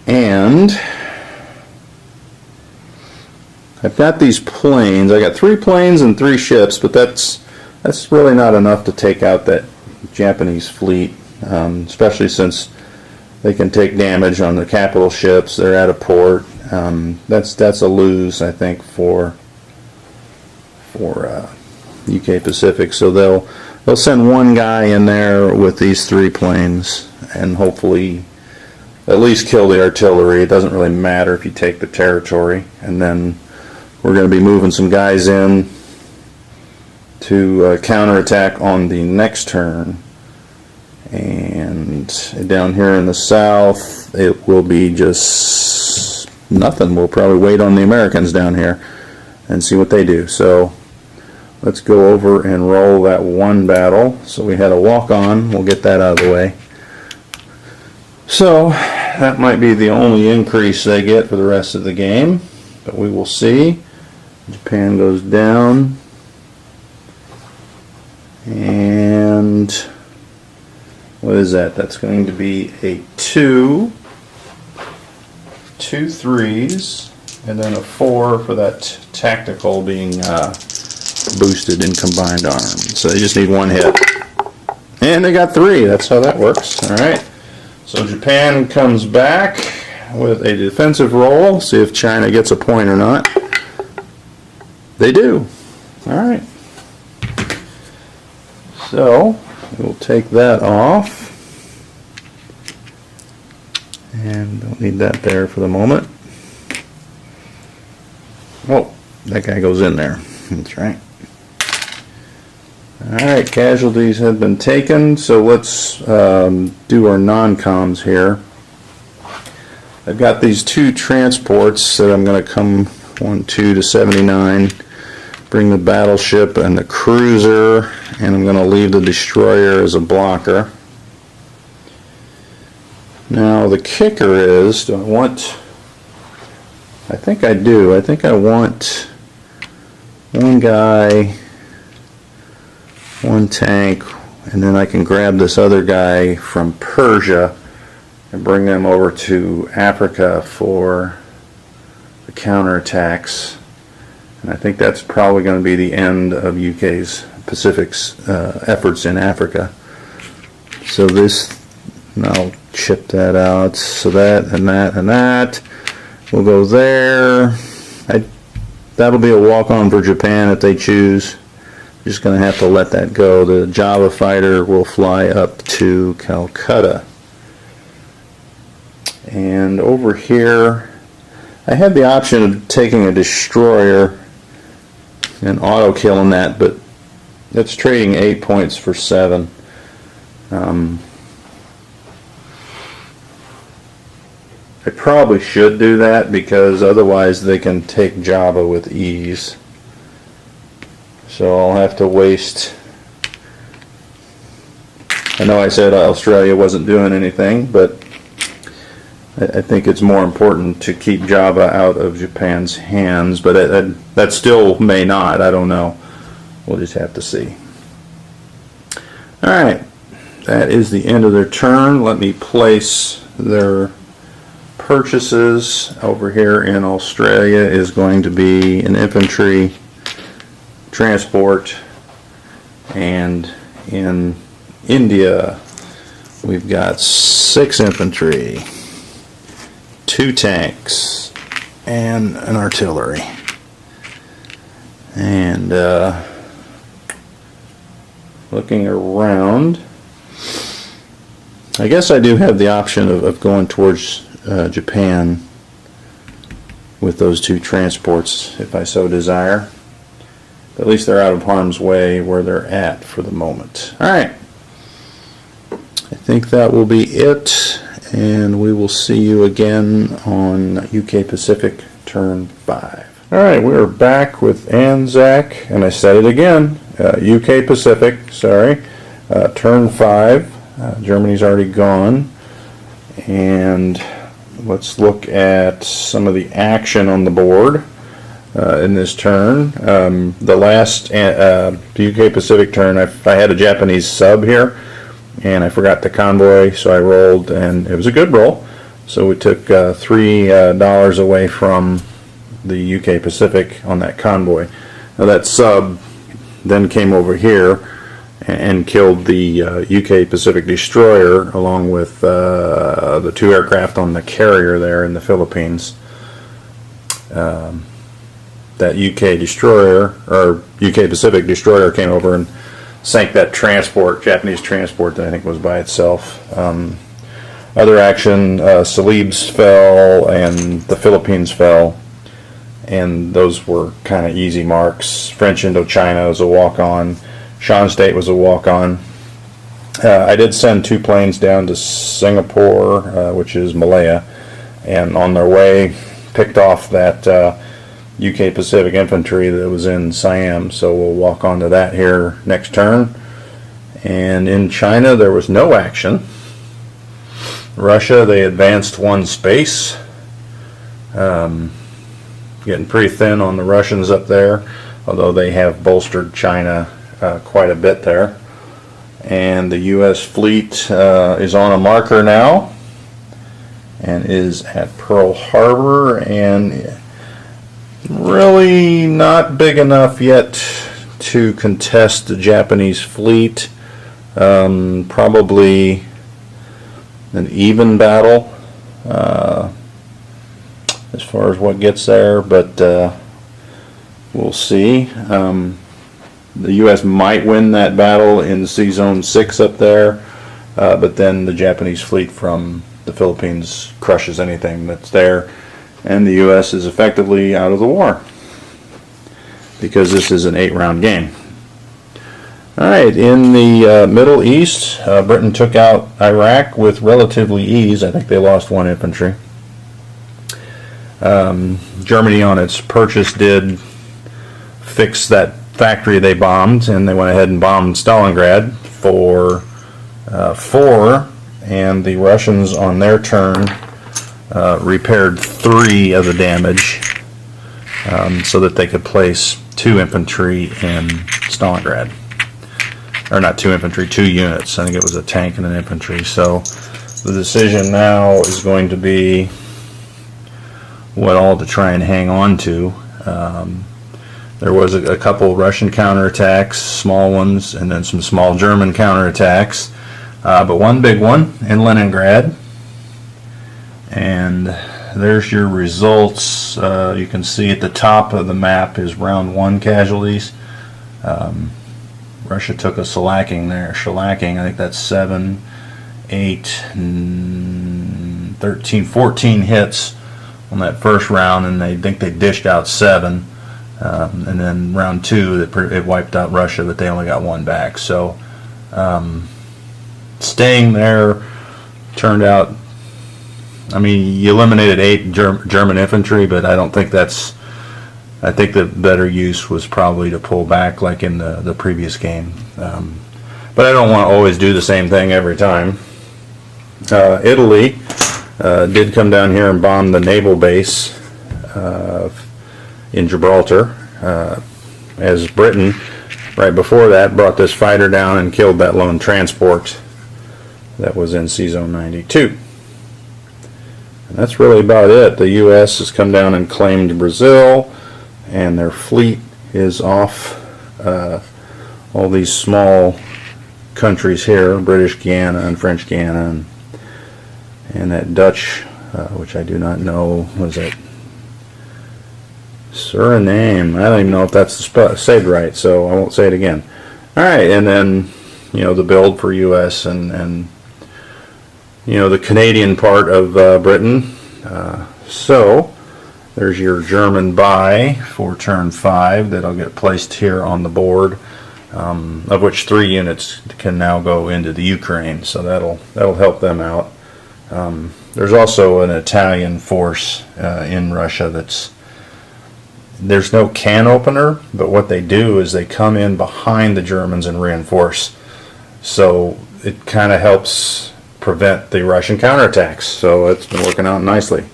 And I've got these planes. I got 3 planes and 3 ships, but that's really not enough to take out that Japanese fleet, especially since they can take damage on the capital ships. They're at a port. That's a lose, I think, for UK Pacific. So they'll send one guy in there with these 3 planes and hopefully at least kill the artillery. It doesn't really matter if you take the territory. And then we're going to be moving some guys in to counterattack on the next turn. And down here in the south, it will be just nothing. We'll probably wait on the Americans down here and see what they do. So let's go over and roll that one battle. So we had a walk-on. We'll get that out of the way. So that might be the only increase they get for the rest of the game, but we will see. Japan goes down, and what is that? That's going to be a 2, 2 3s, and then a 4 for that tactical being boosted in combined arms. So they just need 1 hit, and they got 3. That's how that works. All right. So Japan comes back with a defensive roll. See if China gets a point or not. They do. All right. So we'll take that off. And don't need that there for the moment. Oh, that guy goes in there. That's right. Alright, casualties have been taken, so let's do our non-coms here. I've got these 2 transports that I'm going to come 1, 2 to 79, bring the battleship and the cruiser, and I'm going to leave the destroyer as a blocker. Now the kicker is, do I want, I think I do, I think I want 1 guy, 1 tank, and then I can grab this other guy from Persia and bring them over to Africa for the counterattacks. And I think that's probably going to be the end of UK's Pacific's efforts in Africa. So this, and I'll chip that out. So that and that and that will go there. That'll be a walk-on for Japan if they choose. Just going to have to let that go. The Java fighter will fly up to Calcutta. And over here, I had the option of taking a destroyer and auto-killing that, but that's trading 8 points for 7. I probably should do that because otherwise they can take Java with ease. So I'll have to waste. I know I said Australia wasn't doing anything, but I think it's more important to keep Java out of Japan's hands, but that still may not. I don't know. We'll just have to see. Alright, that is the end of their turn. Let me place their purchases over here in Australia is going to be an infantry transport, and in India we've got 6 infantry, 2 tanks, and an artillery. And looking around, I guess I do have the option of going towards Japan with those 2 transports if I so desire. But at least they're out of harm's way where they're at for the moment. Alright, I think that will be it, and we will see you again on UK Pacific Turn 5. Alright, we are back with Anzac, and I said it again, UK Pacific, sorry, Turn 5. Germany's already gone, and let's look at some of the action on the board in this turn. The last UK Pacific turn, I had a Japanese sub here, and I forgot the convoy, so I rolled, and it was a good roll. So we took $3 away from the UK Pacific on that convoy. Now that sub then came over here and killed the UK Pacific destroyer along with the 2 aircraft on the carrier there in the Philippines. That UK destroyer, or UK Pacific destroyer, came over and sank that transport, Japanese transport that I think was by itself. Other action, Celebes fell and the Philippines fell, and those were kind of easy marks. French Indochina was a walk-on. Shan State was a walk-on. I did send 2 planes down to Singapore, which is Malaya, and on their way picked off that UK Pacific infantry that was in Siam, so we'll walk on to that here next turn. And in China there was no action. Russia, they advanced 1 space. Getting pretty thin on the Russians up there, although they have bolstered China quite a bit there. And the U.S. fleet is on a marker now and is at Pearl Harbor, and really not big enough yet to contest the Japanese fleet. Probably an even battle as far as what gets there, but we'll see. The U.S. might win that battle in Sea Zone 6 up there, but then the Japanese fleet from the Philippines crushes anything that's there, and the U.S. is effectively out of the war because this is an 8-round game. Alright, in the Middle East, Britain took out Iraq with relatively ease. I think they lost 1 infantry. Germany on its purchase did fix that factory they bombed, and they went ahead and bombed Stalingrad for 4, and the Russians on their turn repaired 3 of the damage so that they could place 2 infantry in Stalingrad. Or not 2 infantry, 2 units. I think it was a tank and an infantry. So the decision now is going to be what all to try and hang on to. There was a couple Russian counterattacks, small ones, and then some small German counterattacks. But one big one in Leningrad. And there's your results. You can see at the top of the map is round 1 casualties. Russia took a shellacking there. Shellacking, I think that's 7, 8, 13, 14 hits on that first round, and they think they dished out 7. And then round 2, it wiped out Russia, but they only got 1 back. So staying there turned out, I mean, you eliminated 8 German infantry, but I don't think that's, I think the better use was probably to pull back like in the previous game. But I don't want to always do the same thing every time. Italy did come down here and bomb the naval base in Gibraltar, as Britain, right before that, brought this fighter down and killed that lone transport that was in Sea Zone 92. That's really about it. The U.S. has come down and claimed Brazil, and their fleet is off all these small countries here, British Guiana and French Guiana, and that Dutch, which I do not know, was it Suriname? I don't even know if that's said right, so I won't say it again. All right, and then, you know, the build for U.S. and you know, the Canadian part of Britain. So there's your German buy for turn 5 that'll get placed here on the board, of which 3 units can now go into the Ukraine. So that'll help them out. There's also an Italian force in Russia there's no can opener, but what they do is they come in behind the Germans and reinforce. So it kind of helps prevent the Russian counterattacks. So it's been working out nicely.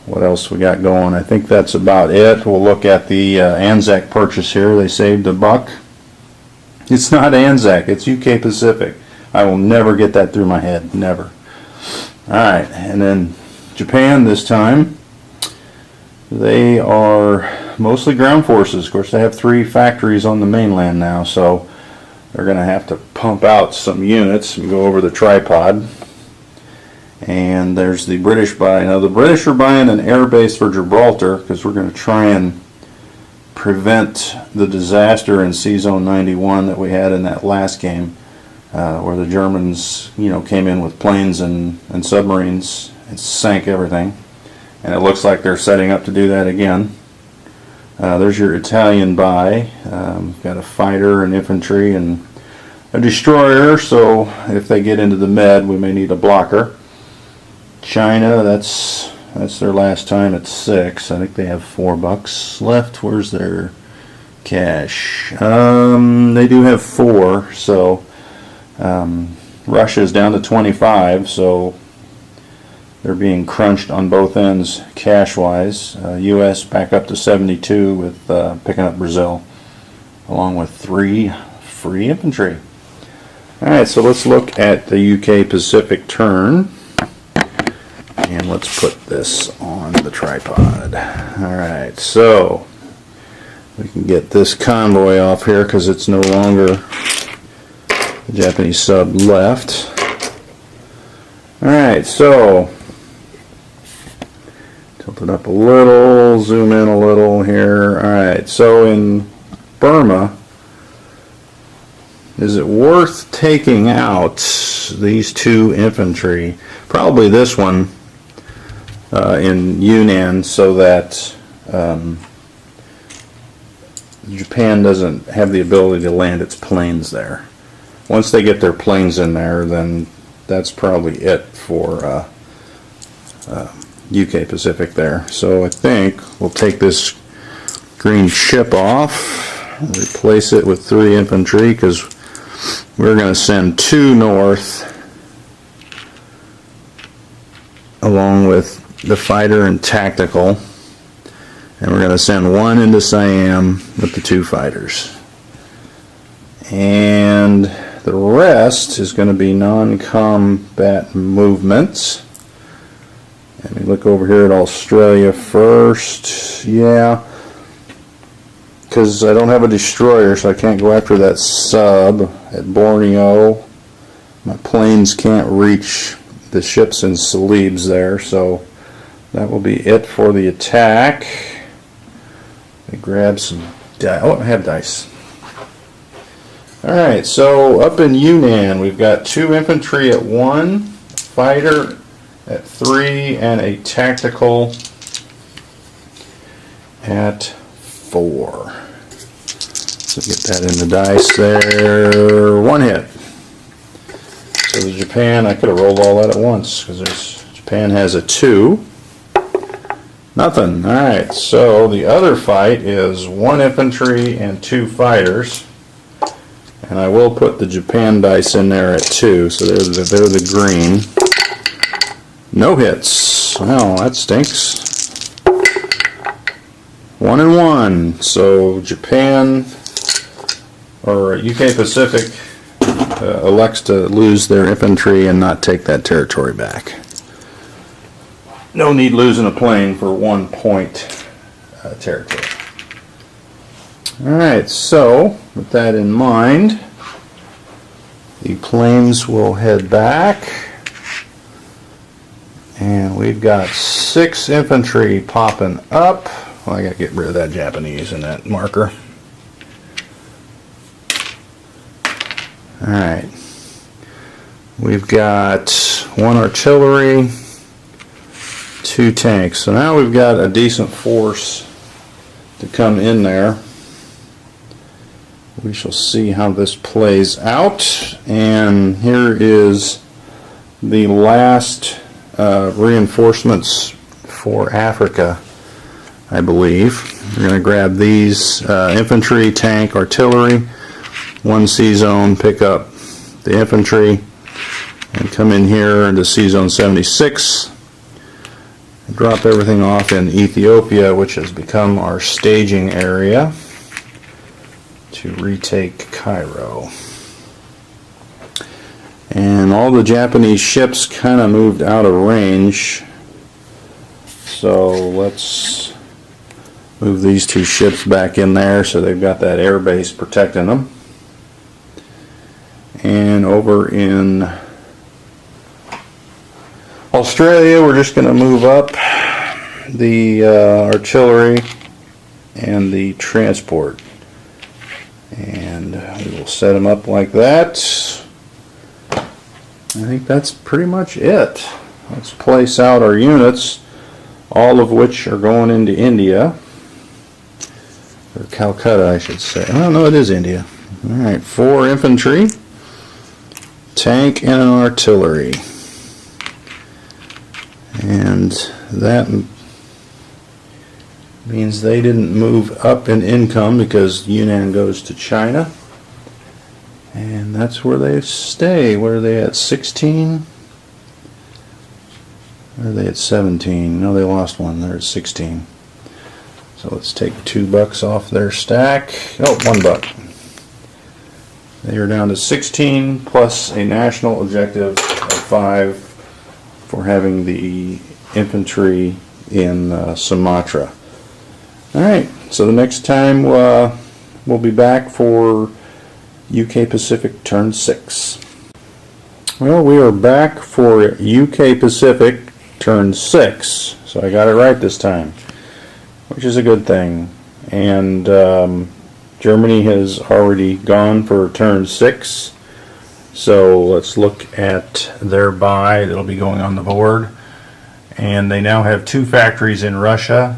What else we got going? I think that's about it. We'll look at the Anzac purchase here. They saved $1. It's not Anzac, it's UK Pacific. I will never get that through my head, never. Alright, and then Japan this time. They are mostly ground forces. Of course, they have 3 factories on the mainland now, so they're going to have to pump out some units and go over the tripod. And there's the British buy. Now, the British are buying an air base for Gibraltar because we're going to try and prevent the disaster in Sea Zone 91 that we had in that last game, where the Germans, you know, came in with planes and submarines and sank everything. And it looks like they're setting up to do that again. There's your Italian buy. Got a fighter, an infantry, and a destroyer, so if they get into the Med, we may need a blocker. China, that's their last time at 6. I think they have $4 left. Where's their cash? They do have 4, so Russia's down to 25, so they're being crunched on both ends cash-wise. U.S. back up to 72 with picking up Brazil, along with 3 free infantry. Alright, so let's look at the UK Pacific turn. And let's put this on the tripod. Alright, so we can get this convoy off here because it's no longer the Japanese sub left. Alright, so tilt it up a little, zoom in a little here. Alright, so in Burma, is it worth taking out these 2 infantry? Probably this one in Yunnan, so that Japan doesn't have the ability to land its planes there. Once they get their planes in there, then that's probably it for UK Pacific there. So I think we'll take this green ship off, replace it with 3 infantry, because we're going to send 2 north along with the fighter and tactical, and we're going to send 1 into Siam with the 2 fighters. And the rest is going to be non-combat movements. Let me look over here at Australia first. Yeah, because I don't have a destroyer, so I can't go after that sub at Borneo. My planes can't reach the ships in Celebes there, so that will be it for the attack. Let me grab some dice. Oh, I have dice. Alright, so up in Yunnan, we've got 2 infantry at 1, fighter at 3, and a tactical at 4. So get that in the dice there. 1 hit. So the Japan, I could have rolled all that at once, because Japan has a 2. Nothing. Alright, so the other fight is 1 infantry and 2 fighters. And I will put the Japan dice in there at 2, so they're the green. No hits. Well, that stinks. 1 and 1. So Japan, or UK Pacific, elects to lose their infantry and not take that territory back. no need losing a plane for 1 point territory. Alright, so with that in mind, the planes will head back, and we've got 6 infantry popping up. Well, I gotta get rid of that Japanese in that marker. Alright, we've got 1 artillery, 2 tanks. So now we've got a decent force to come in there. We shall see how this plays out. And here is the last reinforcements for Africa, I believe. We're going to grab these infantry, tank, artillery, 1 C zone, pick up the infantry, and come in here into C zone 76. Drop everything off in Ethiopia, which has become our staging area to retake Cairo. And all the Japanese ships kind of moved out of range, so let's move these 2 ships back in there so they've got that air base protecting them. And over in Australia, we're just going to move up the artillery and the transport, and we will set them up like that. I think that's pretty much it. Let's place out our units, all of which are going into India, or Calcutta I should say. Oh no, it is India. Alright, 4 infantry, tank, and an artillery. And that means they didn't move up in income because Yunnan goes to China. And that's where they stay. Where are they at? 16? Or are they at 17? No, they lost 1. They're at 16. So let's take $2 off their stack. Oh, $1. They are down to 16 plus a national objective of 5 for having the infantry in Sumatra. Alright, so the next time we'll be back for UK Pacific turn 6. Well, we are back for UK Pacific turn 6, so I got it right this time, which is a good thing. And Germany has already gone for turn 6, so let's look at their buy that'll be going on the board. And they now have 2 factories in Russia,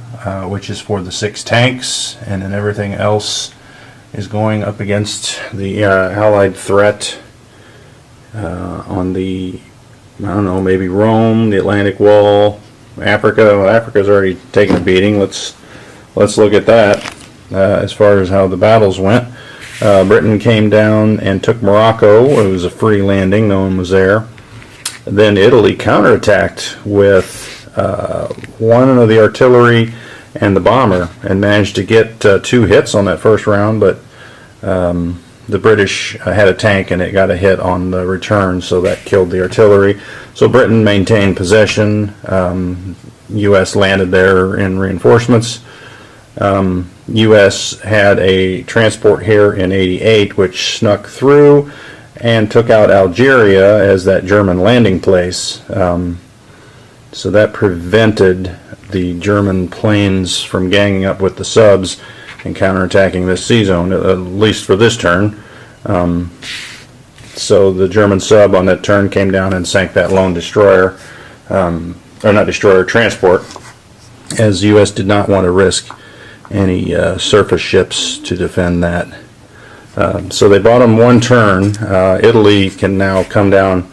which is for the 6 tanks, and then everything else is going up against the Allied threat on the, I don't know, maybe Rome, the Atlantic Wall, Africa. Well, Africa's already taken a beating. Let's look at that as far as how the battles went. Britain came down and took Morocco. It was a free landing. No one was there. Then Italy counterattacked with 1 of the artillery and the bomber and managed to get 2 hits on that first round, but the British had a tank and it got a hit on the return, so that killed the artillery. So Britain maintained possession. U.S. landed there in reinforcements. U.S. had a transport here in '88 which snuck through and took out Algeria as that German landing place. So that prevented the German planes from ganging up with the subs and counterattacking this sea zone, at least for this turn. So the German sub on that turn came down and sank that lone destroyer, or not destroyer, transport, as the U.S. did not want to risk any surface ships to defend that. So they bought them 1 turn. Italy can now come down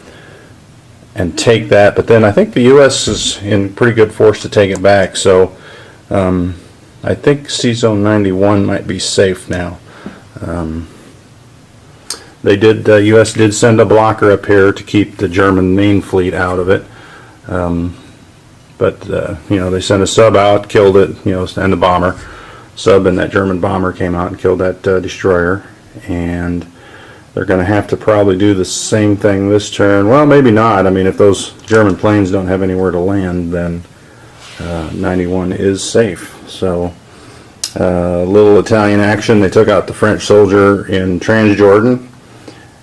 and take that, but then I think the U.S. is in pretty good force to take it back, so I think C-Zone 91 might be safe now. U.S. did send a blocker up here to keep the German main fleet out of it, but they sent a sub out, killed it, and the bomber. Sub and that German bomber came out and killed that destroyer, and they're going to have to probably do the same thing this turn. Well, maybe not. I mean, if those German planes don't have anywhere to land, then 91 is safe. So little Italian action. They took out the French soldier in Transjordan,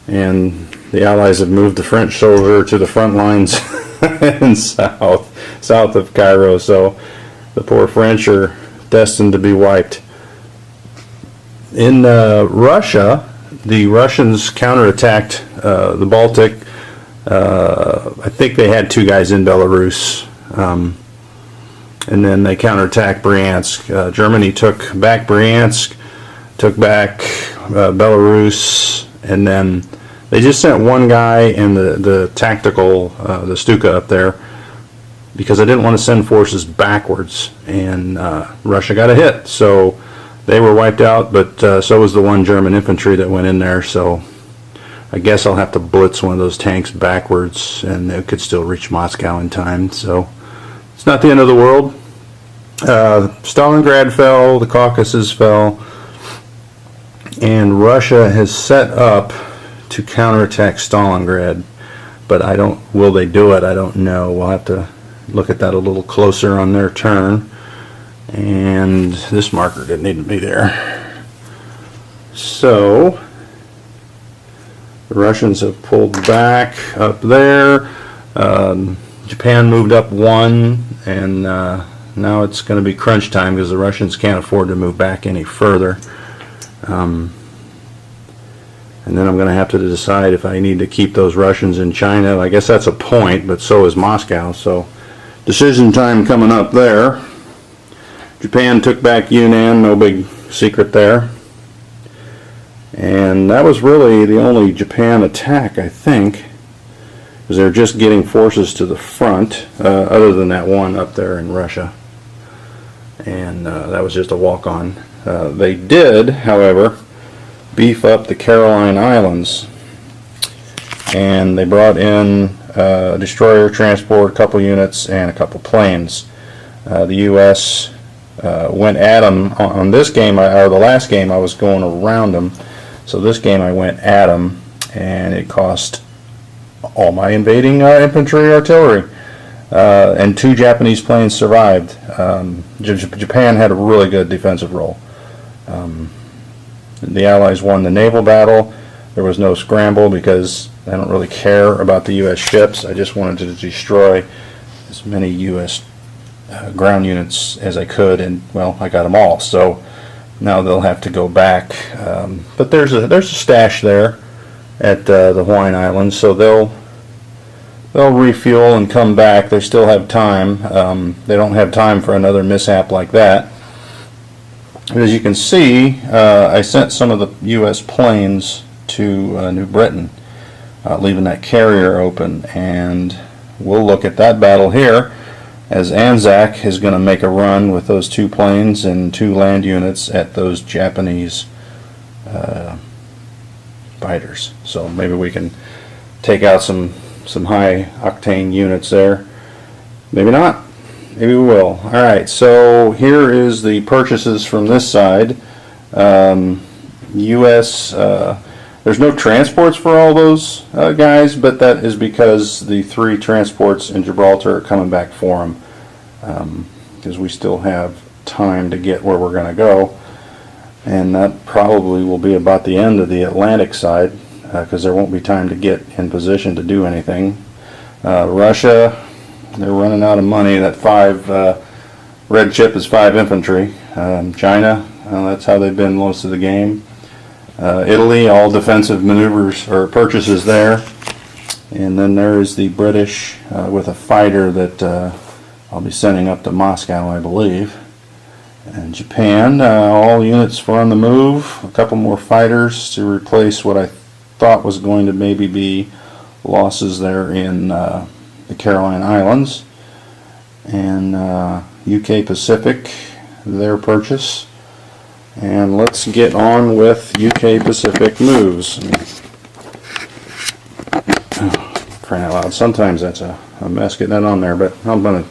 and the Allies have moved the French soldier to the front lines in south of Cairo. So the poor French are destined to be wiped. In Russia, the Russians counterattacked the Baltic. I think they had 2 guys in Belarus. And then they counterattacked Bryansk. Germany took back Bryansk, took back Belarus, and then they just sent 1 guy and the tactical, the Stuka up there, because I didn't want to send forces backwards, and Russia got a hit. So they were wiped out, but so was the 1 German infantry that went in there. So I guess I'll have to blitz one of those tanks backwards, and it could still reach Moscow in time. So it's not the end of the world. Stalingrad fell, the Caucasus fell, and Russia has set up to counterattack Stalingrad. But will they do it? I don't know. We'll have to look at that a little closer on their turn. And this marker didn't need to be there. So the Russians have pulled back up there. Japan moved up 1, and now it's going to be crunch time because the Russians can't afford to move back any further. And then I'm going to have to decide if I need to keep those Russians in China. I guess that's a point, but so is Moscow. So decision time coming up there. Japan took back Yunnan, no big secret there. And that was really the only Japan attack, I think, because they're just getting forces to the front, other than that 1 up there in Russia. And that was just a walk-on. They did, however, beef up the Caroline Islands, and they brought in a destroyer transport, a couple units, and a couple planes. The U.S. Went at them on this game, or the last game I was going around them. So this game I went at them, and it cost all my invading infantry artillery. And 2 Japanese planes survived. Japan had a really good defensive role. The Allies won the naval battle. There was no scramble because I don't really care about the U.S. ships. I just wanted to destroy as many U.S. Ground units as I could, and well, I got them all. So now they'll have to go back. But there's a stash there at the Hawaiian Islands, so they'll refuel and come back. They still have time. They don't have time for another mishap like that. As you can see, I sent some of the U.S. planes to New Britain, leaving that carrier open, and we'll look at that battle here as Anzac is going to make a run with those 2 planes and 2 land units at those Japanese fighters. So maybe we can take out some high octane units there. Maybe not. Maybe we will. Alright, so here is the purchases from this side. U.S. There's no transports for all those guys, but that is because the 3 transports in Gibraltar are coming back for them, because we still have time to get where we're going to go, and that probably will be about the end of the Atlantic side, because there won't be time to get in position to do anything. Russia, they're running out of money. That 5 red chip is 5 infantry. China, that's how they've been most of the game. Italy, all defensive maneuvers or purchases there. And then there is the British with a fighter that I'll be sending up to Moscow, I believe. And Japan, all units for on the move. A couple more fighters to replace what I thought was going to maybe be losses there in the Caroline Islands. And UK Pacific, their purchase. And let's get on with UK Pacific moves. Crying out loud. Sometimes that's a mess getting that on there, but I'm going to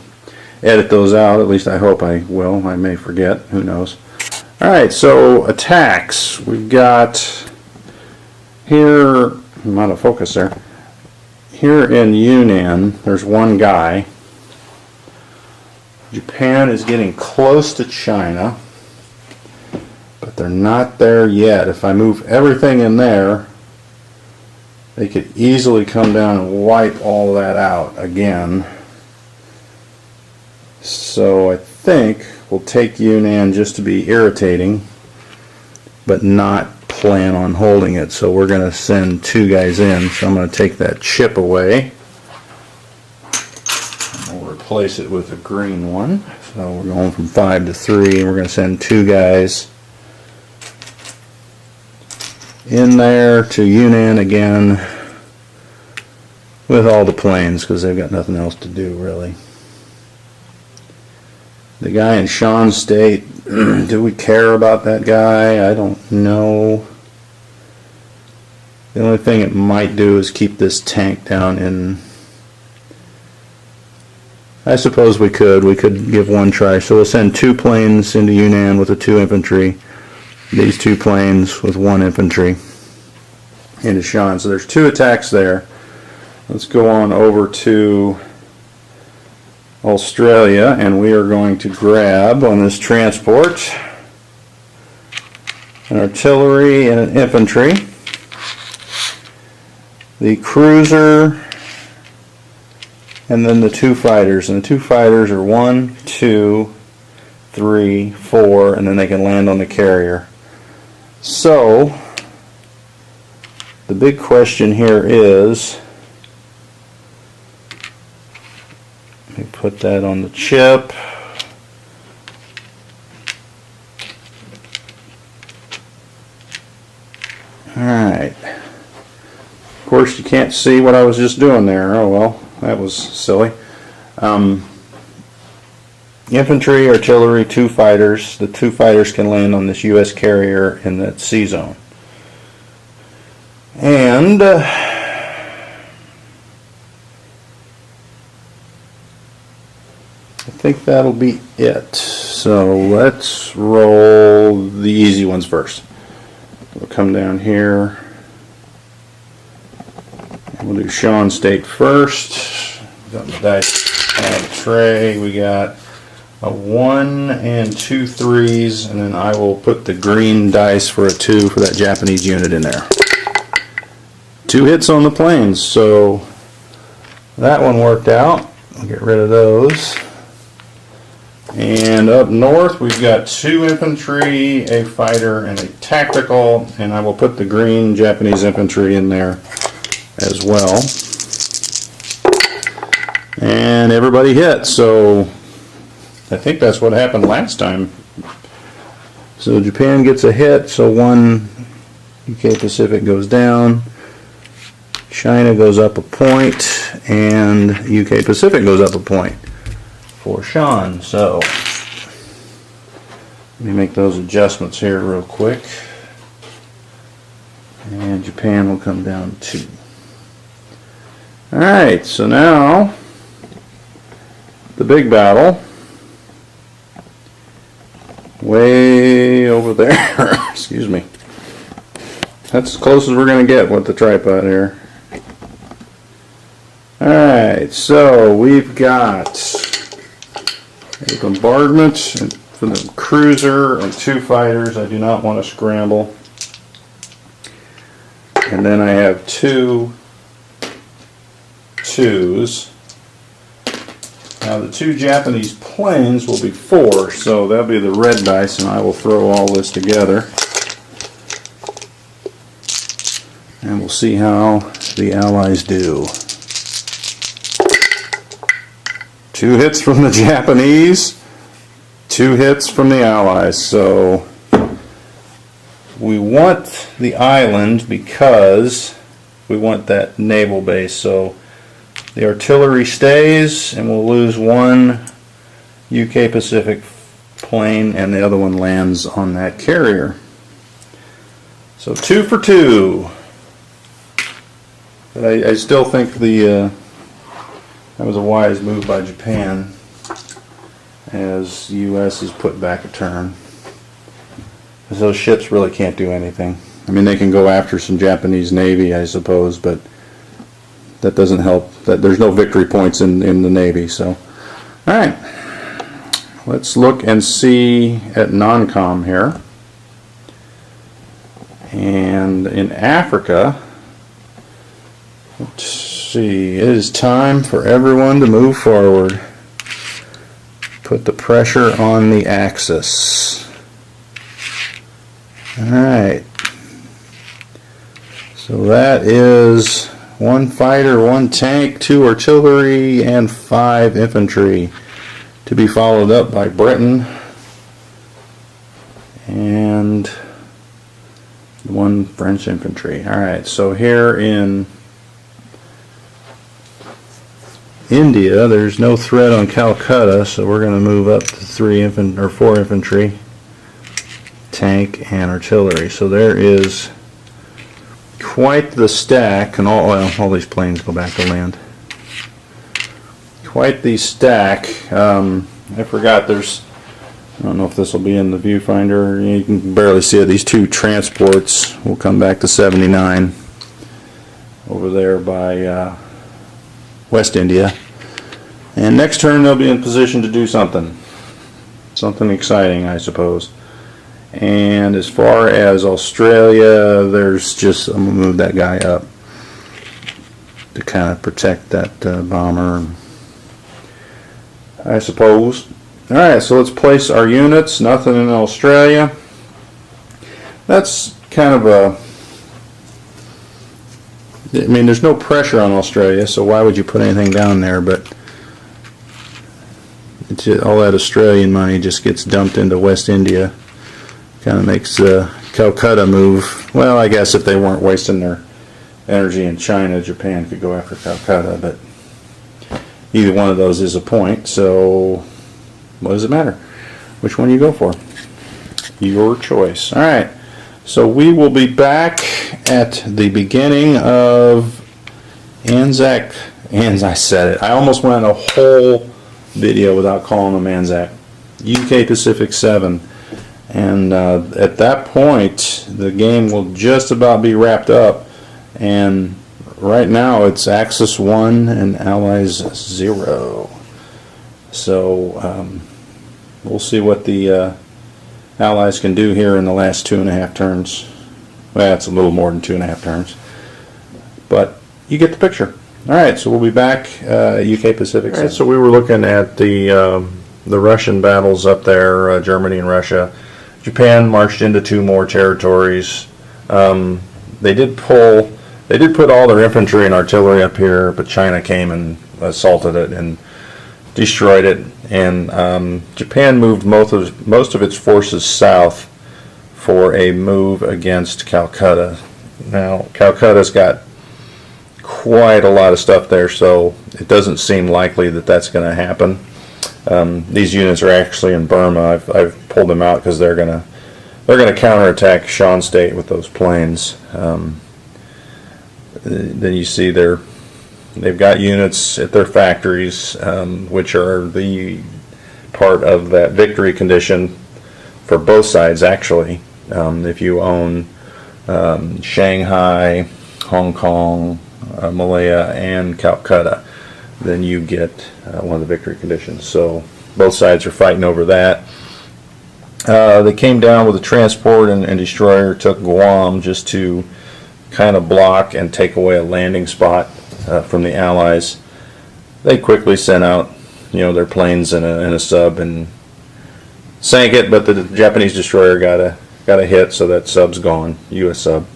edit those out. At least I hope I will. I may forget. Who knows? Alright, so attacks. We've got here, I'm out of focus there. Here in Yunnan, there's one guy. Japan is getting close to China, but they're not there yet. If I move everything in there, they could easily come down and wipe all that out again. So I think we'll take Yunnan just to be irritating, but not plan on holding it. So we're going to send 2 guys in. So I'm going to take that chip away. We'll replace it with a green one. So we're going from 5 to 3, and we're going to send 2 guys in there to Yunnan again with all the planes, because they've got nothing else to do really. The guy in Shan State, do we care about that guy? I don't know. The only thing it might do is keep this tank down in... I suppose we could give 1 try. So we'll send 2 planes into Yunnan with the 2 infantry. These 2 planes with 1 infantry into Shan. So there's 2 attacks there. Let's go on over to Australia, and we are going to grab on this transport an artillery and an infantry, the cruiser, and then the 2 fighters. And the 2 fighters are 1, 2, 3, 4, and then they can land on the carrier. So the big question here is, let me put that on the chip. Alright. Of course you can't see what I was just doing there. Oh well, that was silly. Infantry, artillery, 2 fighters. The 2 fighters can land on this U.S. carrier in that sea zone. And I think that'll be it. So let's roll the easy ones first. We'll come down here. We'll do Shan State first. Got the dice on the tray. We got a 1 and 2 3s, and then I will put the green dice for a 2 for that Japanese unit in there. 2 hits on the planes, so that one worked out. I'll get rid of those. And up north we've got 2 infantry, a fighter, and a tactical, and I will put the green Japanese infantry in there as well. And everybody hit, so I think that's what happened last time. So Japan gets a hit, so 1 UK Pacific goes down. China goes up a point, and UK Pacific goes up a point for Shan. So let me make those adjustments here real quick. And Japan will come down 2. Alright, so now the big battle. Way over there. Excuse me. That's as close as we're going to get with the tripod here. Alright, so we've got a bombardment for the cruiser and 2 fighters. I do not want to scramble. And then I have 2 2s. Now the 2 Japanese planes will be 4, so that'll be the red dice, and I will throw all this together. And we'll see how the Allies do. 2 hits from the Japanese, 2 hits from the Allies. So we want the island because we want that naval base. So the artillery stays, and we'll lose 1 UK Pacific plane, and the other one lands on that carrier. So 2 for 2. But I still think that was a wise move by Japan, as the U.S. is put back a turn. Because those ships really can't do anything. I mean, they can go after some Japanese Navy, I suppose, but that doesn't help. There's no victory points in the Navy. So, all right, let's look and see at non-com here. And in Africa, let's see, it is time for everyone to move forward. Put the pressure on the Axis. Alright. So that is 1 fighter, 1 tank, 2 artillery, and 5 infantry, to be followed up by Britain and 1 French infantry. Alright, so here in India, there's no threat on Calcutta, so we're going to move up to 4 infantry, tank, and artillery. So there is quite the stack, and all these planes go back to land. Quite the stack. I forgot I don't know if this will be in the viewfinder. You can barely see it. These 2 transports will come back to 79 over there by West India. And next turn they'll be in position to do something exciting, I suppose. And as far as Australia, there's just, I'm going to move that guy up to kind of protect that bomber, I suppose. Alright, so let's place our units. Nothing in Australia. That's kind of I mean, there's no pressure on Australia, so why would you put anything down there? But all that Australian money just gets dumped into West India. Kind of makes Calcutta move. Well, I guess if they weren't wasting their energy in China, Japan could go after Calcutta, but either one of those is a point, so what does it matter? Which one you go for? Your choice. Alright, so we will be back at the beginning of Anzac. I said it. I almost went a whole video without calling them Anzac. UK Pacific 7. And at that point, the game will just about be wrapped up. And right now, it's Axis 1 and Allies 0. So we'll see what the Allies can do here in the last 2.5 turns. Well, it's a little more than 2.5 turns. But you get the picture. Alright, so we'll be back UK Pacific 7. All right, so we were looking at the Russian battles up there, Germany and Russia. Japan marched into 2 more territories. They did put all their infantry and artillery up here, but China came and assaulted it and destroyed it. And Japan moved most of its forces south for a move against Calcutta. Now, Calcutta's got quite a lot of stuff there, so it doesn't seem likely that that's going to happen. These units are actually in Burma. I've pulled them out because they're gonna counterattack Shan State with those planes. Then you see they've got units at their factories, which are the part of that victory condition for both sides. Actually, if you own Shanghai, Hong Kong, Malaya, and Calcutta, then you get one of the victory conditions. So both sides are fighting over that. They came down with a transport and destroyer, took Guam just to kind of block and take away a landing spot from the Allies. They quickly sent out, their planes in a sub and sank it, but the Japanese destroyer got a hit, so that sub's gone, U.S. sub.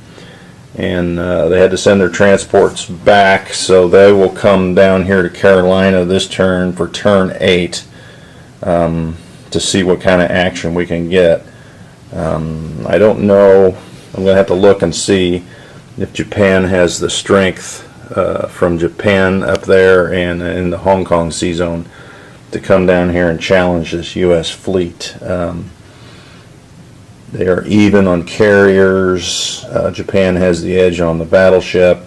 And they had to send their transports back, so they will come down here to Carolina this turn for turn 8 to see what kind of action we can get. I don't know. I'm going to have to look and see if Japan has the strength from Japan up there and in the Hong Kong Sea Zone to come down here and challenge this U.S. fleet. They are even on carriers. Japan has the edge on the battleship.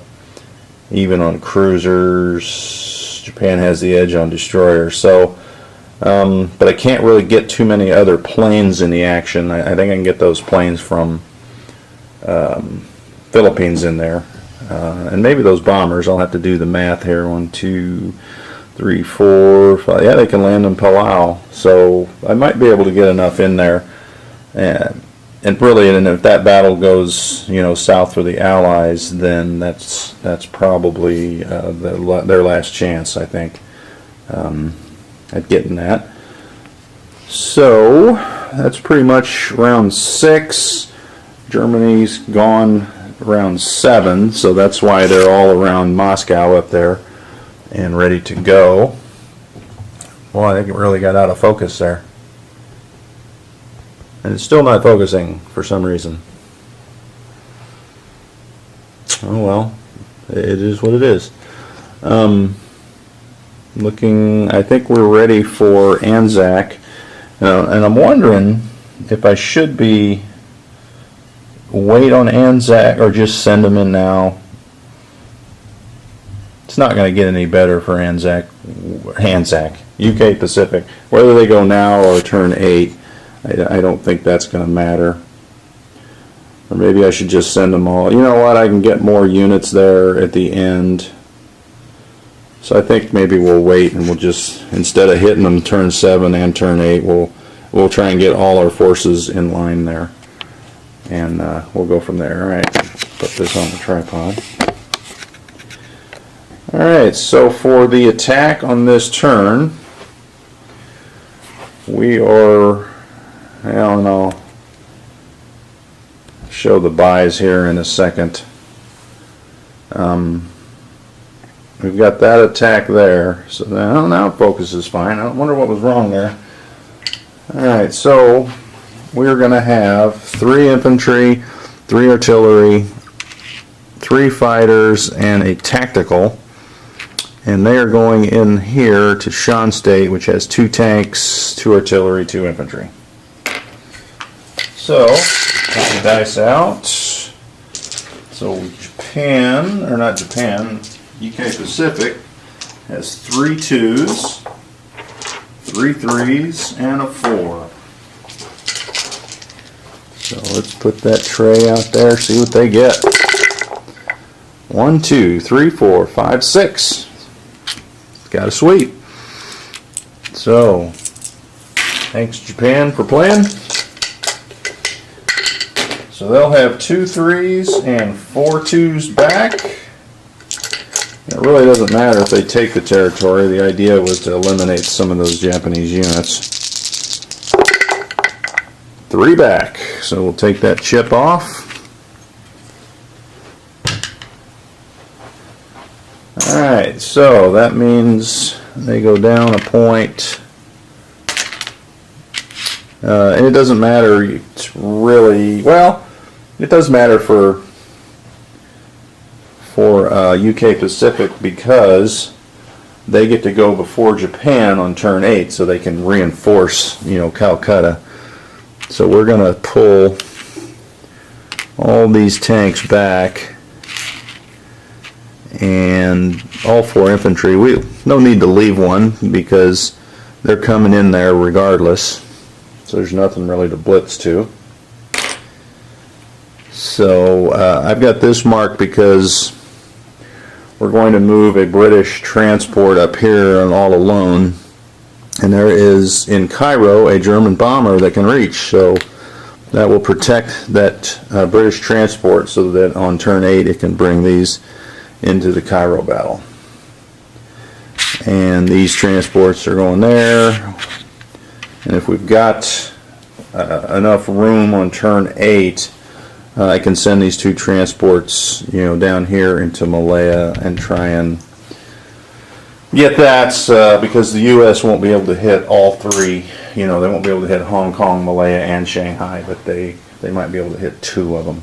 Even on cruisers, Japan has the edge on destroyers. So, but I can't really get too many other planes in the action. I think I can get those planes from Philippines in there. And maybe those bombers. I'll have to do the math here. 1, 2, 3, 4, 5. Yeah, they can land in Palau. So I might be able to get enough in there. And really, and if that battle goes, south for the Allies, then that's probably their last chance, I think, at getting that. So that's pretty much round 6. Germany's gone round 7, so that's why they're all around Moscow up there and ready to go. Well, I think it really got out of focus there. And it's still not focusing for some reason. Oh well, it is what it is. Looking, I think we're ready for Anzac. And I'm wondering if I should be wait on Anzac or just send them in now. It's not going to get any better for Anzac, UK Pacific. Whether they go now or turn 8, I don't think that's going to matter. Or maybe I should just send them all. You know what? I can get more units there at the end. So I think maybe we'll wait and we'll just, instead of hitting them turn 7 and turn 8, we'll try and get all our forces in line there. And we'll go from there. Alright, put this on the tripod. Alright, so for the attack on this turn, we are, I don't know, show the buys here in a second. We've got that attack there, so now focus is fine. I wonder what was wrong there. Alright, so we're going to have 3 infantry, 3 artillery, 3 fighters, and a tactical. And they are going in here to Shan State, which has 2 tanks, 2 artillery, 2 infantry. So, get the dice out. So Japan, or not Japan, UK Pacific has 3 2s, 3 3s, and a 4. So let's put that tray out there, see what they get. 1, 2, 3, 4, 5, 6. Got a sweep. So, thanks Japan for playing. So they'll have 2 3s and 4 2s back. It really doesn't matter if they take the territory. The idea was to eliminate some of those Japanese units. 3 back. So we'll take that chip off. Alright, so that means they go down a point. And it doesn't matter, it's really, well, it does matter for UK Pacific because they get to go before Japan on turn 8 so they can reinforce, Calcutta. So we're going to pull all these tanks back and all 4 infantry. We no need to leave one because they're coming in there regardless. So there's nothing really to blitz to. So I've got this marked because we're going to move a British transport up here and all alone. And there is in Cairo a German bomber that can reach. So that will protect that British transport so that on turn 8 it can bring these into the Cairo battle. And these transports are going there. And if we've got enough room on turn 8, I can send these 2 transports, down here into Malaya and try and get that because the U.S. won't be able to hit all 3. They won't be able to hit Hong Kong, Malaya, and Shanghai, but they might be able to hit 2 of them.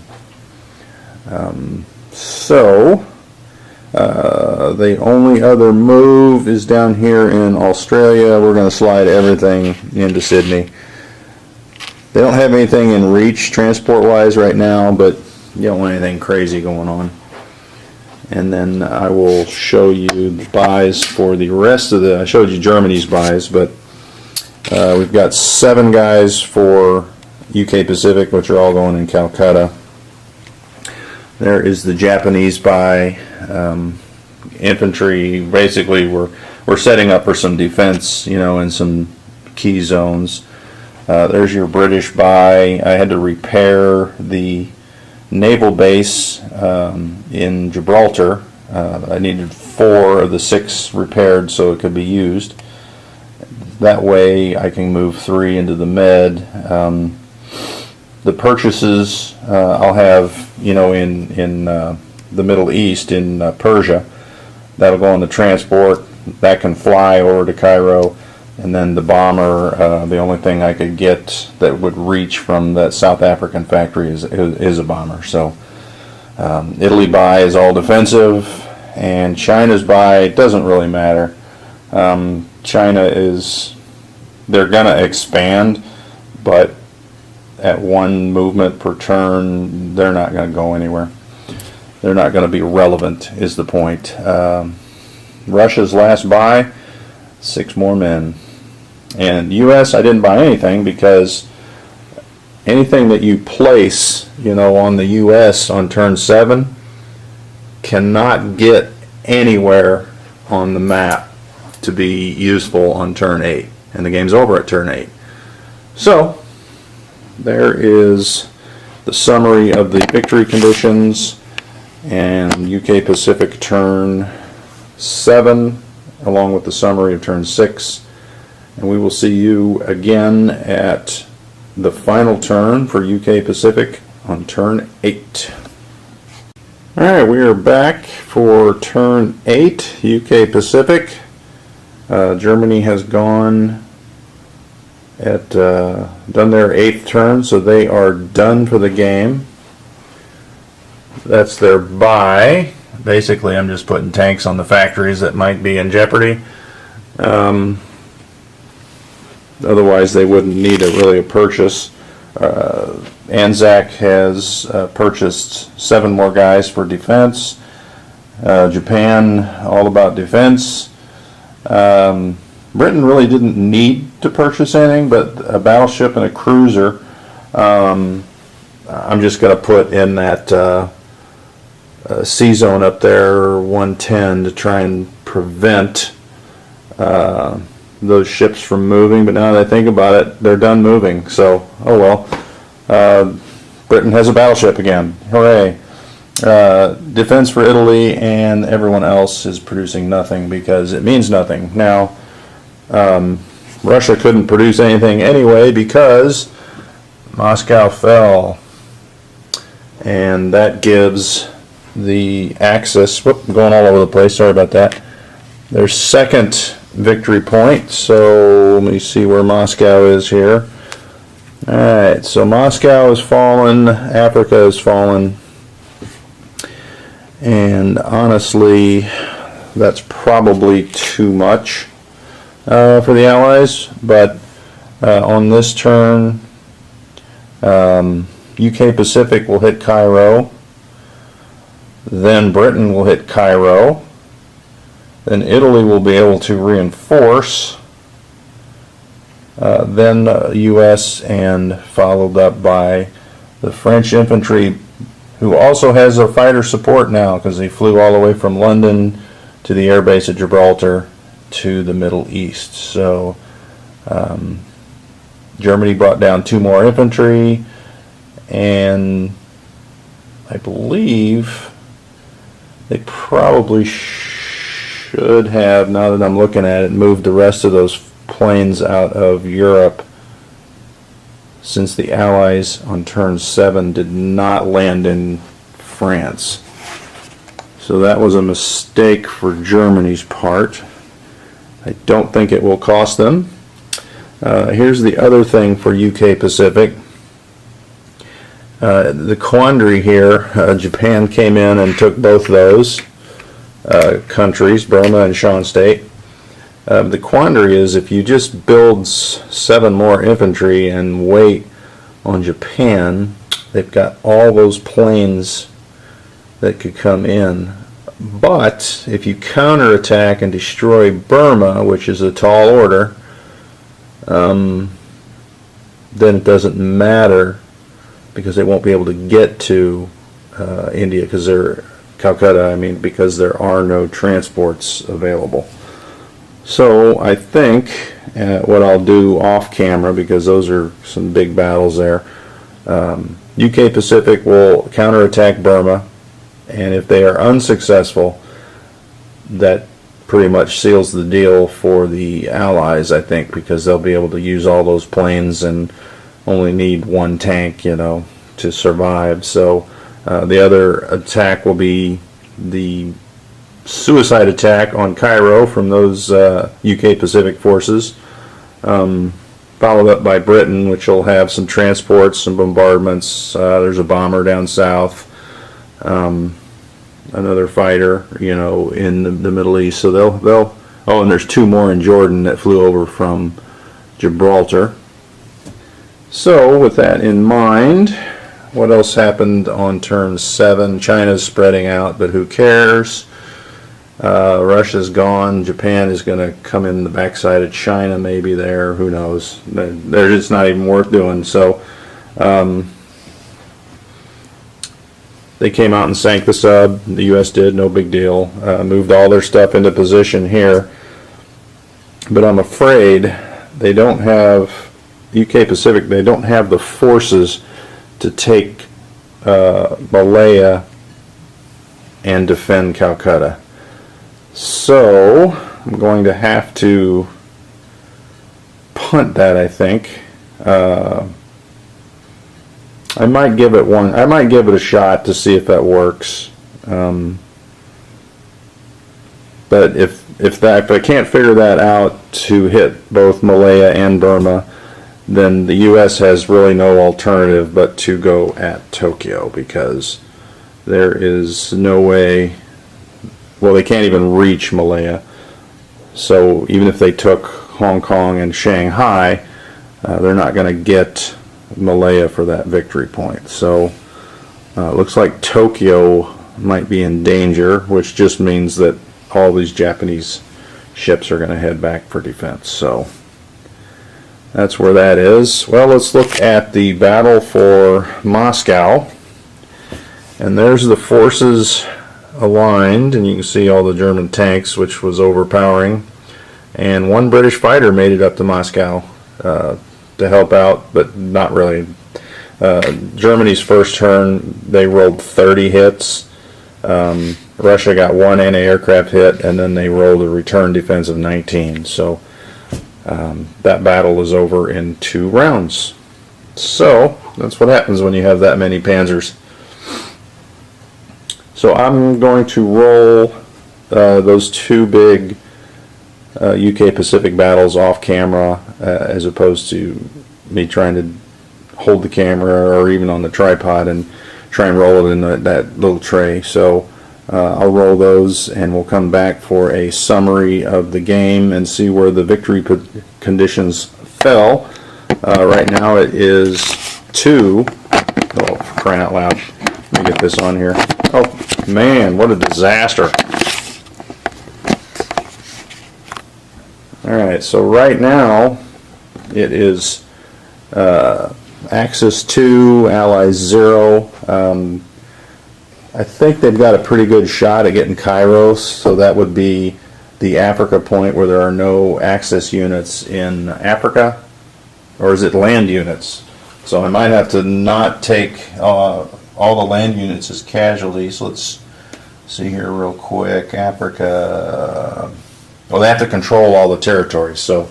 The only other move is down here in Australia. We're going to slide everything into Sydney. They don't have anything in reach transport-wise right now, but you don't want anything crazy going on. And then I will show you the buys for the rest of I showed you Germany's buys, but we've got 7 guys for UK Pacific, which are all going in Calcutta. There is the Japanese buy. Infantry, basically we're we're setting up for some defense, in some key zones. There's your British buy. I had to repair the naval base in Gibraltar. I needed 4 of the 6 repaired so it could be used. That way I can move 3 into the Med. The purchases I'll have, in the Middle East, in Persia. That'll go on the transport. That can fly over to Cairo. And then the bomber, the only thing I could get that would reach from that South African factory is a bomber. So Italy buy is all defensive, and China's buy, it doesn't really matter. China they're going to expand, but at one movement per turn, they're not going to go anywhere. They're not going to be relevant, is the point. Russia's last buy, 6 more men. And U.S., I didn't buy anything because anything that you place, on the U.S. on turn 7 cannot get anywhere on the map to be useful on turn 8. And the game's over at turn 8. So, there is the summary of the victory conditions and UK Pacific turn 7, along with the summary of turn 6. And we will see you again at the final turn for UK Pacific on turn 8. Alright, we are back for turn 8, UK Pacific. Germany has done their 8th turn, so they are done for the game. That's their buy. Basically, I'm just putting tanks on the factories that might be in jeopardy. Otherwise, they wouldn't need a purchase. Anzac has purchased 7 more guys for defense. Japan, all about defense. Britain really didn't need to purchase anything, but a battleship and a cruiser. I'm just going to put in that sea zone up there, 110, to try and prevent those ships from moving. But now that I think about it, they're done moving. So, oh well. Britain has a battleship again. Hooray. Defense for Italy, and everyone else is producing nothing because it means nothing. Now, Russia couldn't produce anything anyway because Moscow fell. And that gives the Axis, I'm going all over the place, sorry about that, their second victory point. So let me see where Moscow is here. Alright, so Moscow has fallen, Africa has fallen, and honestly that's probably too much for the Allies, but on this turn UK Pacific will hit Cairo, then Britain will hit Cairo, then Italy will be able to reinforce, then US, and followed up by the French infantry, who also has a fighter support now because they flew all the way from London to the airbase at Gibraltar to the Middle East. So Germany brought down 2 more infantry, and I believe they probably should have, now that I'm looking at it, moved the rest of those planes out of Europe, since the Allies on turn 7 did not land in France. So that was a mistake for Germany's part. I don't think it will cost them. Here's the other thing for UK Pacific. The quandary here, Japan came in and took both those countries, Burma and Shan State. The quandary is if you just build 7 more infantry and wait on Japan, they've got all those planes that could come in. But if you counterattack and destroy Burma, which is a tall order, then it doesn't matter because they won't be able to get to India because because there are no transports available. So I think what I'll do off camera, because those are some big battles there, UK Pacific will counterattack Burma, and if they are unsuccessful, that pretty much seals the deal for the Allies, I think, because they'll be able to use all those planes and only need one tank, you know, to survive. So the other attack will be the suicide attack on Cairo from those UK Pacific forces, followed up by Britain, which will have some transports, some bombardments. There's a bomber down south, another fighter, you know, in the Middle East. So they'll oh, and there's two more in Jordan that flew over from Gibraltar. So with that in mind, what else happened on turn 7? China's spreading out, but who cares? Russia's gone. Japan is going to come in the backside of China, maybe there. Who knows? They're just not even worth doing. So they came out and sank the sub. The U.S. did, no big deal. Moved all their stuff into position here. But I'm afraid they don't have, UK Pacific, they don't have the forces to take Malaya and defend Calcutta. So I'm going to have to punt that, I think. I might give it a shot to see if that works. But if I can't figure that out to hit both Malaya and Burma, then the U.S. has really no alternative but to go at Tokyo, because there is no way. Well, they can't even reach Malaya. So even if they took Hong Kong and Shanghai, they're not going to get Malaya for that victory point. So it looks like Tokyo might be in danger, which just means that all these Japanese ships are going to head back for defense. So that's where that is. Well, let's look at the battle for Moscow. And there's the forces aligned, and you can see all the German tanks, which was overpowering. And one British fighter made it up to Moscow to help out, but not really. Germany's first turn, they rolled 30 hits. Russia got one anti-aircraft hit, and then they rolled a return defense of 19. So that battle is over in 2 rounds. So that's what happens when you have that many panzers. So I'm going to roll those 2 big UK Pacific battles off camera, as opposed to me trying to hold the camera or even on the tripod and try and roll it in that little tray. So I'll roll those, and we'll come back for a summary of the game and see where the victory conditions fell. Right now it is 2. Oh, for crying out loud. Let me get this on here. Oh man, what a disaster. Alright, so right now it is Axis 2, Allies 0. I think they've got a pretty good shot at getting Cairo, so that would be the Africa point where there are no Axis units in Africa. Or is it land units? So I might have to not take all the land units as casualties. Let's see here real quick. Africa. Well, they have to control all the territories, so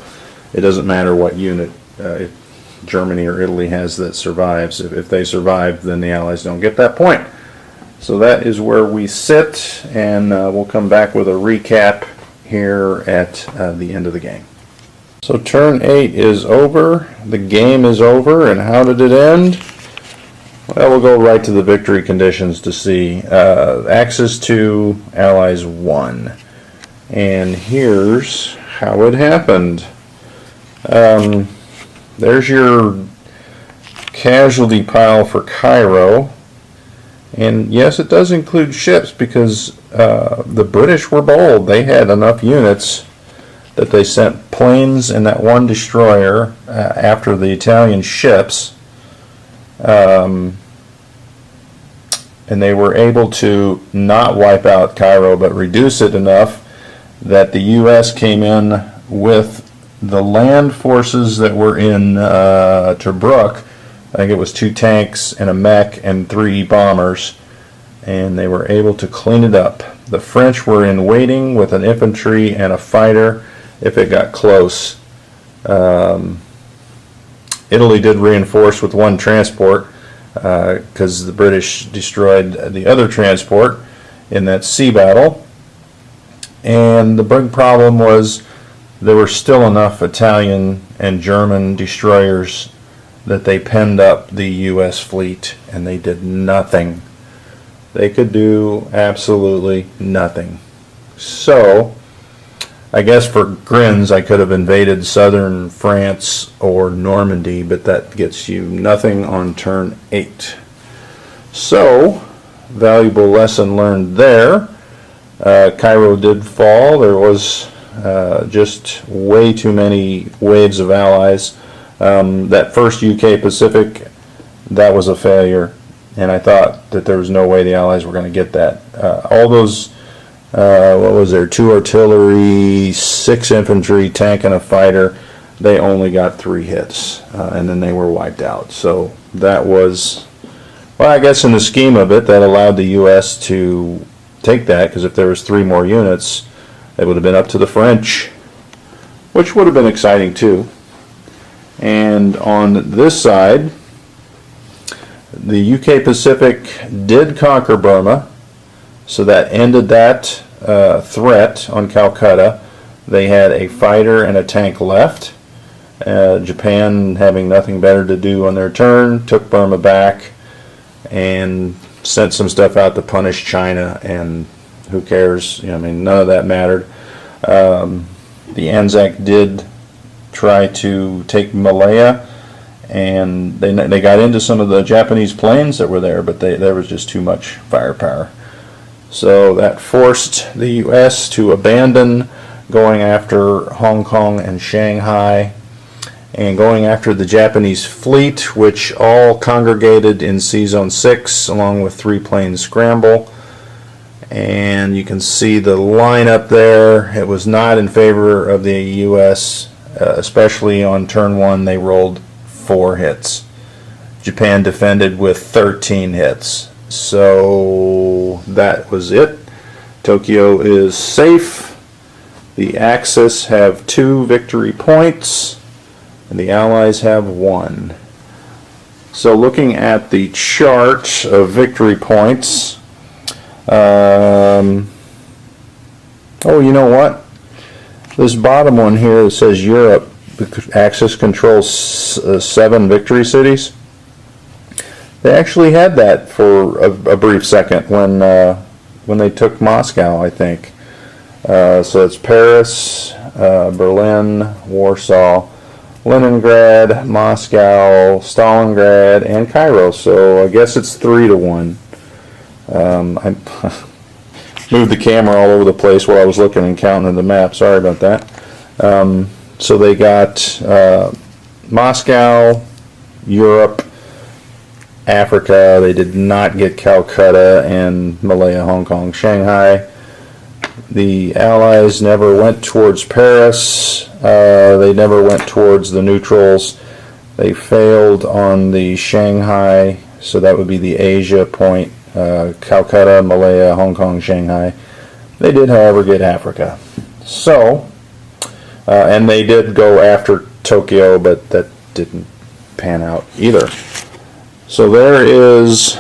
it doesn't matter what unit if Germany or Italy has that survives. If they survive, then the Allies don't get that point. So that is where we sit, and we'll come back with a recap here at the end of the game. So turn 8 is over, the game is over, and how did it end? Well, we'll go right to the victory conditions to see. Axis 2, Allies 1. And here's how it happened. There's your casualty pile for Cairo. And yes, it does include ships, because the British were bold. They had enough units that they sent planes and that one destroyer after the Italian ships. And they were able to not wipe out Cairo, but reduce it enough that the U.S. came in with the land forces that were in Tobruk. I think it was 2 tanks and a mech and 3 bombers, and they were able to clean it up. The French were in waiting with an infantry and a fighter if it got close. Italy did reinforce with 1 transport because the British destroyed the other transport in that sea battle. And the big problem was there were still enough Italian and German destroyers that they penned up the U.S. fleet, and they did nothing. They could do absolutely nothing. So, I guess for grins I could have invaded southern France or Normandy, but that gets you nothing on turn 8. So, valuable lesson learned there. Cairo did fall. There was just way too many waves of allies. That first UK Pacific, that was a failure, and I thought that there was no way the Allies were going to get that. All those, what was there, 2 artillery, 6 infantry, tank and a fighter, they only got 3 hits, and then they were wiped out. So that was, well, I guess in the scheme of it, that allowed the U.S. to take that, because if there was 3 more units, it would have been up to the French, which would have been exciting too. And on this side, the UK Pacific did conquer Burma, so that ended that threat on Calcutta. They had a fighter and a tank left. Japan, having nothing better to do on their turn, took Burma back and sent some stuff out to punish China, and who cares? I mean, none of that mattered. The Anzac did try to take Malaya, and they got into some of the Japanese planes that were there, but there was just too much firepower. So that forced the U.S. to abandon going after Hong Kong and Shanghai, and going after the Japanese fleet, which all congregated in Sea Zone 6 along with 3 planes scramble. And you can see the line up there. It was not in favor of the U.S., especially on turn 1. They rolled 4 hits. Japan defended with 13 hits. So that was it. Tokyo is safe. The Axis have 2 victory points, and the Allies have 1. So looking at the chart of victory points, oh, you know what? This bottom one here that says Europe, Axis controls 7 victory cities. They actually had that for a brief second when they took Moscow, I think. So it's Paris, Berlin, Warsaw, Leningrad, Moscow, Stalingrad, and Cairo. So I guess it's 3-1. I moved the camera all over the place while I was looking and counting the map. Sorry about that. So they got Moscow, Europe, Africa. They did not get Calcutta and Malaya, Hong Kong, Shanghai. The Allies never went towards Paris. They never went towards the neutrals. They failed on the Shanghai, so that would be the Asia point. Calcutta, Malaya, Hong Kong, Shanghai. They did, however, get Africa. So, and they did go after Tokyo, but that didn't pan out either. So there is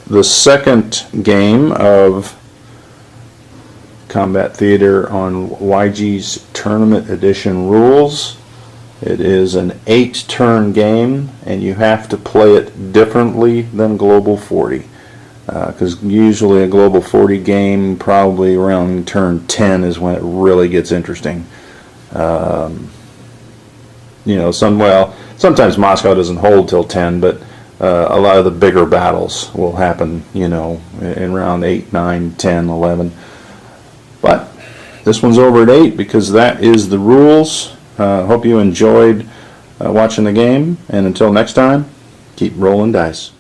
the second game of Combat Theater on YG's Tournament Edition rules. It is an 8-turn game, and you have to play it differently than Global 40. Because usually a Global 40 game, probably around turn 10 is when it really gets interesting. Sometimes Moscow doesn't hold till 10, but a lot of the bigger battles will happen, in round 8, 9, 10, 11. But this one's over at 8 because that is the rules. Hope you enjoyed watching the game, and until next time, keep rolling dice.